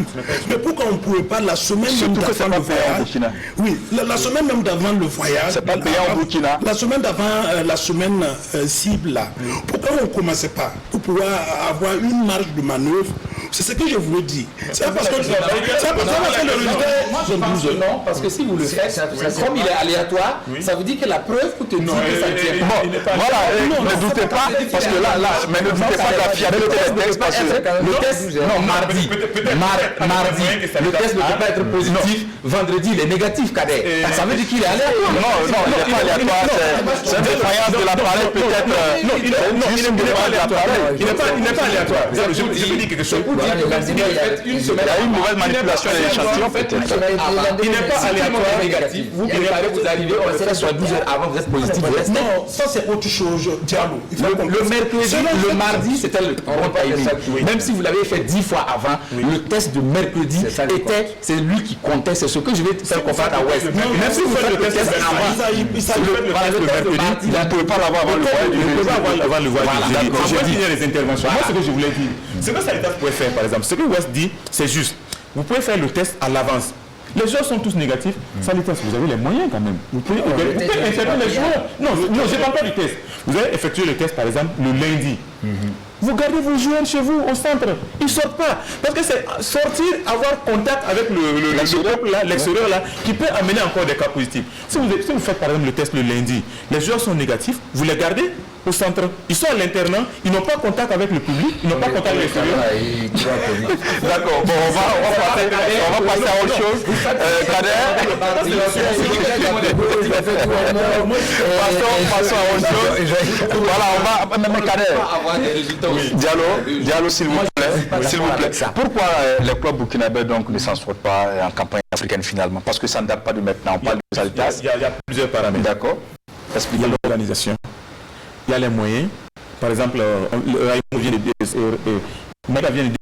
Mais pourquoi on ne pouvait pas la semaine même d'avant le voyage? Oui, la semaine même d'avant le voyage. C'est pas payé en Burkina. La semaine d'avant, la semaine cible là. Pourquoi on ne commençait pas pour pouvoir avoir une marge de manœuvre? C'est ce que je voulais dire. C'est parce que le résultat. Non, parce que si vous le faites, comme il est aléatoire, ça veut dire que la preuve pour te dire que ça tient. Voilà, ne doutez pas, parce que là, mais ne doutez pas de la fiabilité des tests, parce que le test, non, mardi, le test ne peut pas être positif, vendredi il est négatif, Cadet. Ça veut dire qu'il est aléatoire. Non, il n'est pas aléatoire, c'est une défaillance de l'appareil peut-être. Non, il n'est pas aléatoire. Il n'est pas aléatoire. Je vous dis quelque chose. Il y a une nouvelle manipulation des échantillons peut-être. Il n'est pas aléatoire négatif. Vous arrivez, on le fait soit 12 heures avant, vous êtes positif. Non, ça c'est autre chose, Diallo. Le mercredi, le mardi, c'était le repas émis. Même si vous l'avez fait 10 fois avant, le test de mercredi était, c'est lui qui comptait. C'est ce que je vais faire comprendre à West. Même si vous faites le test avant, le mercredi, vous ne pouvez pas l'avoir avant le voyage. Je vais finir les interventions. Moi, ce que je voulais dire, ce que Salitas pouvait faire, par exemple, ce que West dit, c'est juste. Vous pouvez faire le test à l'avance. Les joueurs sont tous négatifs. Salitas, vous avez les moyens quand même. Vous pouvez interpeller les joueurs. Non, je ne parle pas du test. Vous avez effectué le test, par exemple, le lundi. Vous gardez vos joueurs chez vous, au centre. Ils ne sortent pas. Parce que c'est sortir, avoir contact avec l'extérieur là, qui peut amener encore des cas positifs. Si vous faites par exemple le test le lundi, les joueurs sont négatifs, vous les gardez au centre. Ils sont à l'internat, ils n'ont pas contact avec le public, ils n'ont pas contact avec l'extérieur. D'accord, bon, on va passer à autre chose. Passons à autre chose. Voilà, on va même Diallo, s'il vous plaît. Pourquoi les clubs burkinabés donc ne s'en sortent pas en campagne africaine finalement? Parce que ça ne date pas de maintenant. On parle de Salitas. Il y a plusieurs paramètres. D'accord. Il y a l'organisation, il y a les moyens par exemple, Raymond vient de dire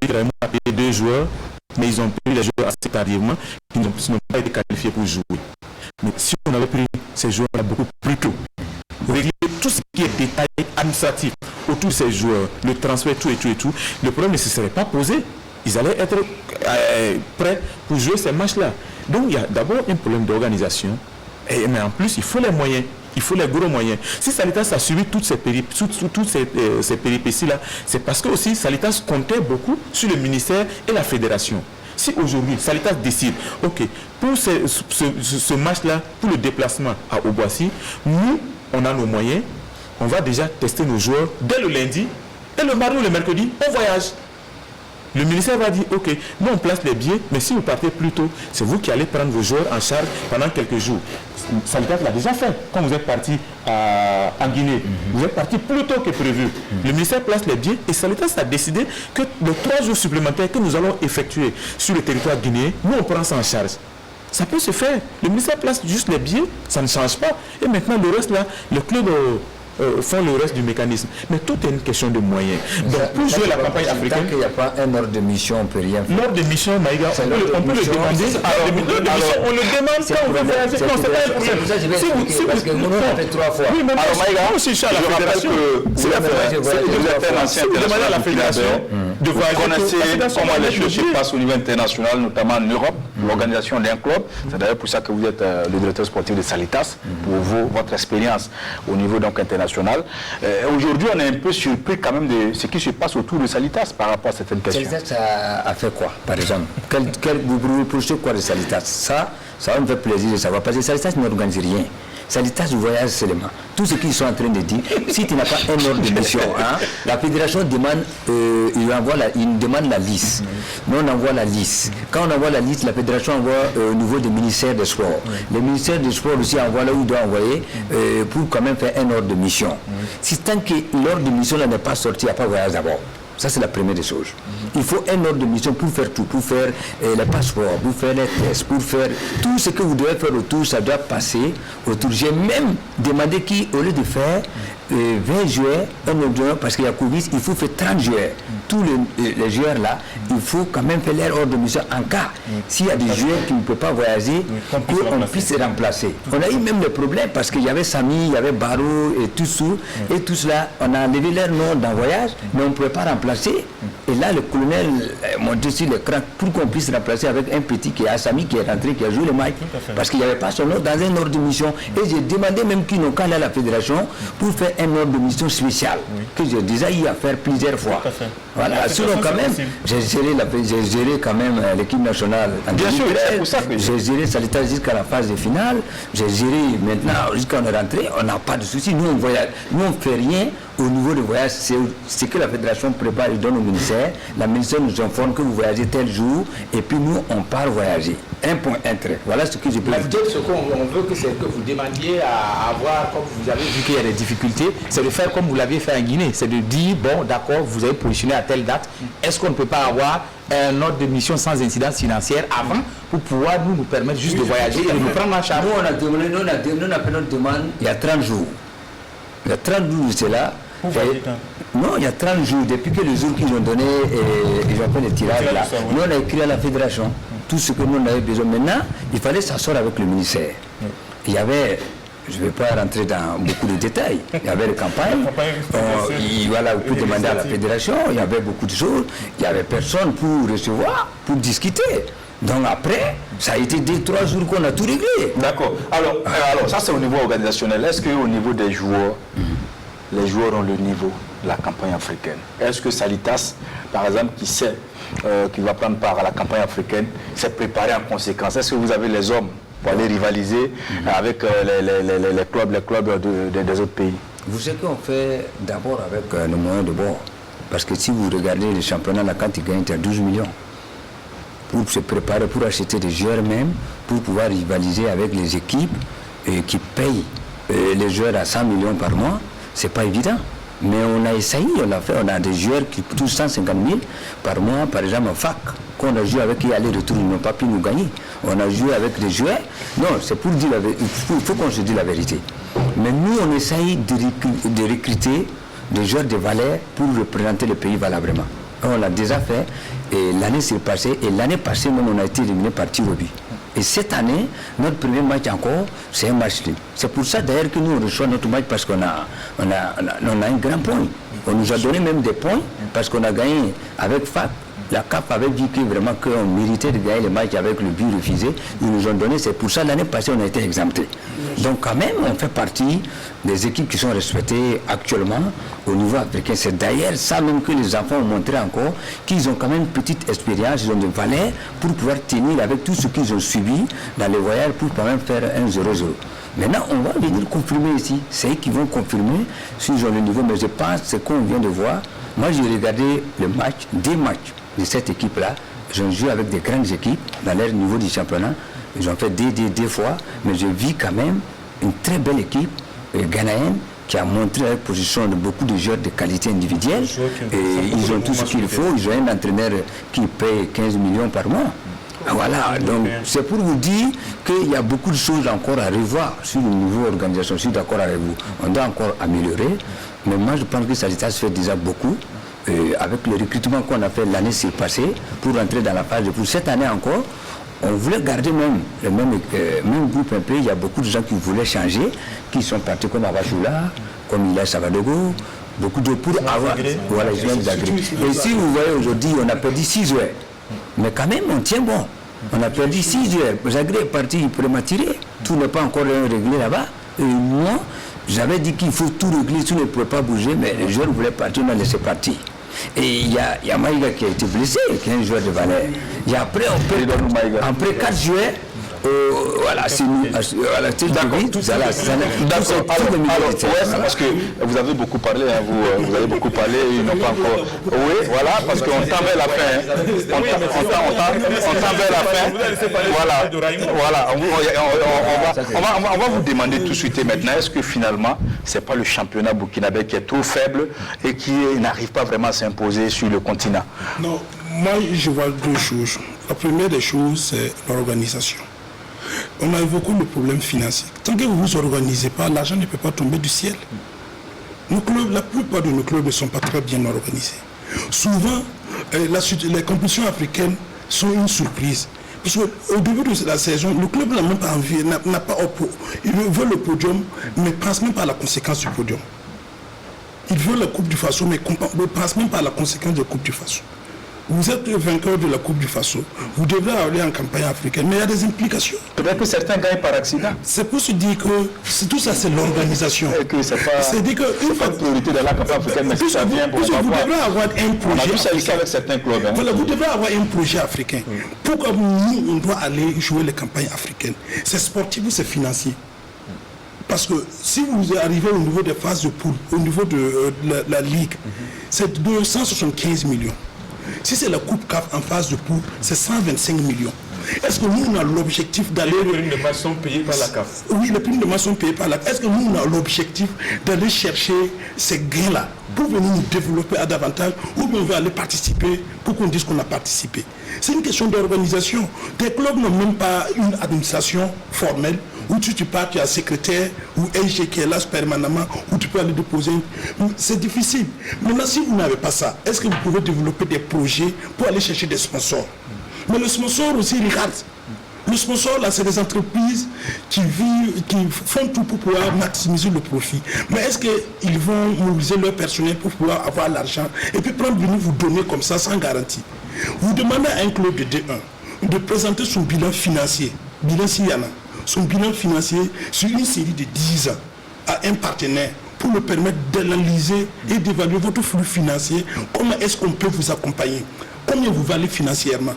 que Raymond a payé 2 joueurs, mais ils ont pris les joueurs assez tardivement, qui n'ont pas été qualifiés pour jouer. Mais si on avait pris ces joueurs-là beaucoup plus tôt, régler tout ce qui est détail administratif autour de ces joueurs, le transfert, tout, le problème ne se serait pas posé. Ils allaient être prêts pour jouer ces matchs-là. Donc il y a d'abord un problème d'organisation, mais en plus il faut les moyens. Il faut les gros moyens. Si Salitas a suivi toutes ces péripéties-là, c'est parce que aussi Salitas comptait beaucoup sur le ministère et la fédération. Si aujourd'hui Salitas décide, ok, pour ce match-là, pour le déplacement à Oboissy, nous, on a nos moyens, on va déjà tester nos joueurs dès le lundi, et le mardi ou le mercredi, on voyage. Le ministère va dire, ok, nous on place les billets, mais si vous partez plus tôt, c'est vous qui allez prendre vos joueurs en charge pendant quelques jours. Salitas l'a déjà fait. Quand vous êtes parti en Guinée, vous êtes parti plus tôt que prévu. Le ministère place les billets et Salitas a décidé que les 3 jours supplémentaires que nous allons effectuer sur le territoire guinéen, nous on prend ça en charge. Ça peut se faire. Le ministère place juste les billets, ça ne change pas. Et maintenant le reste là, le club font le reste du mécanisme. Mais tout est une question de moyens. Donc pour jouer la campagne africaine... Tant qu'il n'y a pas un ordre de mission, on ne peut rien faire. L'ordre de mission, Maïga, on peut le demander. On le demande quand on veut voyager. Non, c'est pas un problème. Parce que nous, on a fait 3 fois. Oui, mais alors Maïga, aussi je suis à la fédération. Vous êtes un ancien international à la fédération de voyager. Vous connaissez comment les choses se passent au niveau international, notamment en Europe, l'organisation d'un club. C'est d'ailleurs pour ça que vous êtes le directeur sportif de Salitas, pour votre expérience au niveau donc international. Aujourd'hui, on est un peu surpris quand même de ce qui se passe autour de Salitas par rapport à certaines questions. Salitas a fait quoi, par exemple? Vous reprochez quoi de Salitas? Ça me fait plaisir de savoir, parce que Salitas n'organise rien. Salitas voyage seulement. Tout ce qu'ils sont en train de dire, si tu n'as pas un ordre de mission, la fédération demande, il demande la liste. Nous, on envoie la liste. Quand on envoie la liste, la fédération envoie au niveau du ministère des Sports. Le ministère des Sports aussi envoie là où il doit envoyer pour quand même faire un ordre de mission. Si tant que l'ordre de mission n'est pas sorti, il n'y a pas de voyage d'abord. Ça, c'est la première des choses. Il faut un ordre de mission pour faire tout, pour faire les passeports, pour faire les tests, pour faire tout ce que vous devez faire autour, ça doit passer autour. J'ai même demandé qu'au lieu de faire 20 joueurs, parce qu'il y a Covid, il faut faire 30 joueurs. Tous les joueurs là, il faut quand même faire leur ordre de mission en cas. S'il y a des joueurs qui ne peuvent pas voyager, qu'on puisse les remplacer. On a eu même des problèmes parce qu'il y avait Samy, il y avait Barreau et tout ça. Et tout cela, on a enlevé leur nom dans voyage, mais on ne pouvait pas remplacer. Et là, le colonel est monté sur l'écran pour qu'on puisse remplacer avec un petit qui est Assami, qui est rentré, qui a joué le match. Parce qu'il n'y avait pas son nom dans un ordre de mission. Et j'ai demandé même qu'ils n'ont qu'à aller à la fédération pour faire un ordre de mission spécial, que j'ai déjà eu à faire plusieurs fois. Voilà, sinon quand même, j'ai géré quand même l'équipe nationale en 2013, j'ai géré Salitas jusqu'à la phase de finale, j'ai géré maintenant, jusqu'à on est rentré, on n'a pas de soucis, nous on voyage, nous on ne fait rien au niveau du voyage, c'est ce que la fédération prépare et donne au ministère, la ministère nous informe que vous voyagez tel jour, et puis nous on part voyager. Un point, un trait. Voilà ce que je peux dire. Ce qu'on veut, c'est que vous demandiez à avoir, comme vous avez vu qu'il y a des difficultés, c'est de faire comme vous l'aviez fait en Guinée, c'est de dire, bon d'accord, vous avez positionné à telle date, est-ce qu'on ne peut pas avoir un ordre de mission sans incidence financière avant pour pouvoir nous permettre juste de voyager et de nous prendre en charge? Nous on a fait notre demande il y a 30 jours. Il y a 30 jours, c'est là. Non, il y a 30 jours, depuis que le jour qu'ils ont donné, ils ont fait le tirage là. Nous on a écrit à la fédération tout ce que nous on avait besoin. Maintenant, il fallait s'asseoir avec le ministère. Il y avait, je ne vais pas rentrer dans beaucoup de détails, il y avait les campagnes, voilà, vous pouvez demander à la fédération, il y avait beaucoup de choses, il n'y avait personne pour recevoir, pour discuter. Donc après, ça a été 2-3 jours qu'on a tout réglé. D'accord. Alors ça c'est au niveau organisationnel. Est-ce qu'au niveau des joueurs, les joueurs ont le niveau de la campagne africaine? Est-ce que Salitas, par exemple, qui sait qui va prendre part à la campagne africaine, s'est préparé en conséquence? Est-ce que vous avez les hommes pour aller rivaliser avec les clubs des autres pays? Vous savez qu'on fait d'abord avec nos moyens de bord. Parce que si vous regardez les championnats, là, quand ils gagnent, il y a 12 millions. Pour se préparer, pour acheter des joueurs même, pour pouvoir rivaliser avec les équipes qui payent les joueurs à 100 millions par mois, c'est pas évident. Mais on a essayé, on l'a fait, on a des joueurs qui touchent 150 000 par mois, par exemple en fac, qu'on a joué avec qui aller-retour, ils n'ont pas pu nous gagner. On a joué avec des joueurs, non, c'est pour dire la vérité, il faut qu'on se dise la vérité. Mais nous, on essaye de recruter des joueurs de valeur pour représenter le pays valablement. On l'a déjà fait et l'année s'est passée, et l'année passée même on a été éliminé par tir au but. Et cette année, notre premier match encore, c'est un match nul. C'est pour ça d'ailleurs que nous on reçoit notre match parce qu'on a un grand point. On nous a donné même des points parce qu'on a gagné avec FAC. La CAF avait dit que vraiment qu'on méritait de gagner le match avec le but refusé. Ils nous ont donné, c'est pour ça l'année passée on a été exemptés. Donc quand même on fait partie des équipes qui sont respectées actuellement au niveau africain. C'est d'ailleurs ça même que les enfants ont montré encore, qu'ils ont quand même une petite expérience, ils ont des valeurs pour pouvoir tenir avec tout ce qu'ils ont subi dans les voyages pour quand même faire un 0-0. Maintenant, on va venir confirmer ici. C'est eux qui vont confirmer s'ils ont le niveau. Mais je pense que ce qu'on vient de voir, moi j'ai regardé le match, des matchs de cette équipe-là. Ils ont joué avec des grandes équipes dans leur niveau du championnat. Ils ont fait des fois, mais je vis quand même une très belle équipe ghanéenne qui a montré avec position de beaucoup de joueurs de qualité individuelle. Et ils ont tout ce qu'il faut. Ils ont un entraîneur qui paye 15 millions par mois. Voilà, donc c'est pour vous dire qu'il y a beaucoup de choses encore à revoir sur le niveau organisation. Je suis d'accord avec vous. On doit encore améliorer. Mais moi, je pense que ça se fait déjà beaucoup. Avec le recrutement qu'on a fait l'année passée pour entrer dans la phase de poule. Cette année encore, on voulait garder même le même groupe un peu. Il y a beaucoup de gens qui voulaient changer, qui sont partis comme Abachoula, comme Ila Savadogo, beaucoup de pour avoir. Voilà, ils ont Zagreb. Et si vous voyez aujourd'hui, on a perdu 6 joueurs. Mais quand même, on tient bon. On a perdu 6 joueurs. Zagreb est parti prématuré. Tout n'est pas encore réglé là-bas. Et moi, j'avais dit qu'il faut tout régler, tout ne pouvait pas bouger, mais les joueurs voulaient partir, on a laissé partir. Et il y a Maïga qui a été blessé, qui est un joueur de valeur. Et après, après 4 joueurs, voilà, c'est nous. Voilà, parce que vous avez beaucoup parlé, hein, vous avez beaucoup parlé, ils n'ont pas encore. Oui, voilà, parce qu'on tend vers la fin. On tend vers la fin. Voilà, on va vous demander tout de suite et maintenant, est-ce que finalement, ce n'est pas le championnat burkinabé qui est trop faible et qui n'arrive pas vraiment à s'imposer sur le continent? Non, moi je vois deux choses. La première des choses, c'est l'organisation. On a évoqué le problème financier. Tant que vous ne vous organisez pas, l'argent ne peut pas tomber du ciel. Nos clubs, la plupart de nos clubs ne sont pas très bien organisés. Souvent, les compétitions africaines sont une surprise. Parce qu'au début de la saison, le club n'a même pas envie, n'a pas il veut le podium, mais ne pense même pas à la conséquence du podium. Il veut la Coupe du Faso, mais ne pense même pas à la conséquence de la Coupe du Faso. Vous êtes le vainqueur de la Coupe du Faso. Vous devez aller en campagne africaine, mais il y a des implications. Peut-être que certains gagnent par accident. C'est pour se dire que tout ça, c'est l'organisation. C'est dit que une fois priorité de la campagne africaine, mais ça vient pour vous devrez avoir un projet. On a vu ça ici avec certains clubs. Hein. Voilà, vous devrez avoir un projet africain. Pourquoi nous, on doit aller jouer les campagnes africaines? C'est sportif ou c'est financier? Parce que si vous arrivez au niveau des phases de poule, au niveau de la Ligue, c'est 275 millions. Si c'est la Coupe CAF en phase de poule, c'est 125 millions. Est-ce que nous, on a l'objectif d'aller... Les primes de match sont payées par la CAF. Oui, les primes de match sont payées par la CAF. Est-ce que nous, on a l'objectif d'aller chercher ces gains-là pour venir nous développer à davantage, ou bien on veut aller participer pour qu'on dise qu'on a participé? C'est une question d'organisation. Des clubs n'ont même pas une administration formelle où tu pars, tu as secrétaire ou SG qui est là permanemment, où tu peux aller déposer. C'est difficile. Maintenant, si vous n'avez pas ça, est-ce que vous pouvez développer des projets pour aller chercher des sponsors? Mais le sponsor aussi, regarde. Le sponsor, là, c'est des entreprises qui font tout pour pouvoir maximiser le profit. Mais est-ce qu'ils vont mobiliser leur personnel pour pouvoir avoir l'argent et puis venir vous donner comme ça sans garantie? Vous demandez à un club de D1 de présenter son bilan financier, s'il y en a, son bilan financier sur une série de 10 ans à un partenaire pour me permettre d'analyser et d'évaluer votre flux financier. Comment est-ce qu'on peut vous accompagner? Combien vous valez financièrement?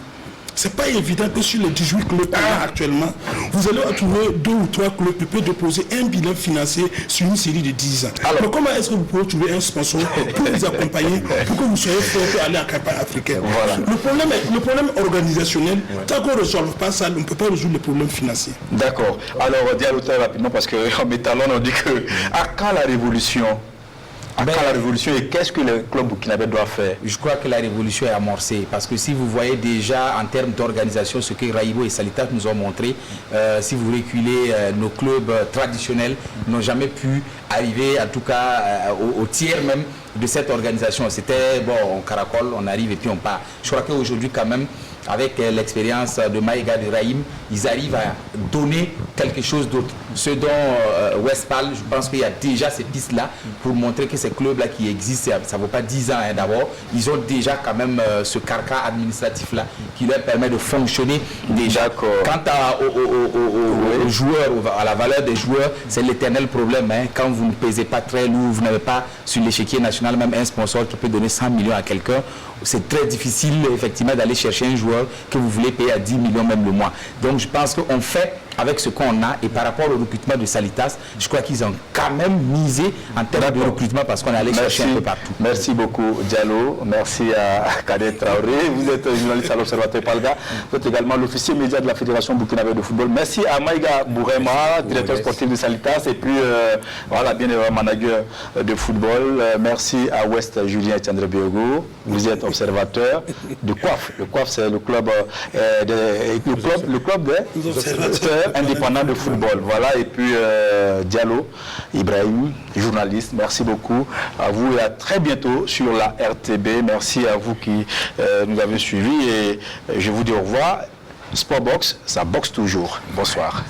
Ce n'est pas évident que sur les 18 clubs actuellement, vous allez trouver 2 ou 3 clubs qui peuvent déposer un bilan financier sur une série de 10 ans. Alors, mais comment est-ce que vous pouvez trouver un sponsor pour vous accompagner, pour que vous soyez prêt pour aller en campagne africaine? Voilà. Le problème organisationnel, tant qu'on ne résolve pas ça, on ne peut pas résoudre le problème financier. D'accord. Alors, Diallo, très rapidement, parce qu'en métalon, on dit que à quand la révolution? La révolution, et qu'est-ce que le club burkinabé doit faire? Je crois que la révolution est amorcée, parce que si vous voyez déjà en termes d'organisation ce que Raïbo et Salitas nous ont montré, si vous reculez, nos clubs traditionnels n'ont jamais pu arriver, en tout cas au tiers même de cette organisation. C'était, bon, on caracole, on arrive et puis on part. Je crois qu'aujourd'hui, quand même, avec l'expérience de Maïga, de Raïm, ils arrivent à donner quelque chose d'autre. Ce dont Westphal, je pense qu'il y a déjà ces pistes-là pour montrer que ces clubs-là qui existent, ça ne vaut pas 10 ans hein, d'abord, ils ont déjà quand même ce carcan administratif-là qui leur permet de fonctionner déjà. Quant aux joueurs, à la valeur des joueurs, c'est l'éternel problème. Hein. Quand vous ne pesez pas très lourd, vous n'avez pas sur l'échiquier national même un sponsor qui peut donner 100 millions à quelqu'un, c'est très difficile effectivement d'aller chercher un joueur que vous voulez payer à 10 millions même le mois. Donc je pense qu'on fait avec ce qu'on a et par rapport au recrutement de Salitas, je crois qu'ils ont quand même misé en termes de recrutement parce qu'on est allé chercher un peu partout. Merci beaucoup Diallo, merci à Kader Traoré, vous êtes journaliste à l'Observateur Palga, vous êtes également l'officier média de la Fédération burkinabé de football. Merci à Maïga Bourema, directeur sportif de Salitas et puis voilà, bien évidemment manager de football. Merci à West Julien Etienne Biogo, vous êtes observateur de COAF. Le COAF c'est le club le club des observateurs indépendant de football. Voilà, et puis Diallo, Ibrahim, journaliste, merci beaucoup à vous et à très bientôt sur la RTB. Merci à vous qui nous avez suivis et je vous dis au revoir. Sportbox, ça boxe toujours. Bonsoir.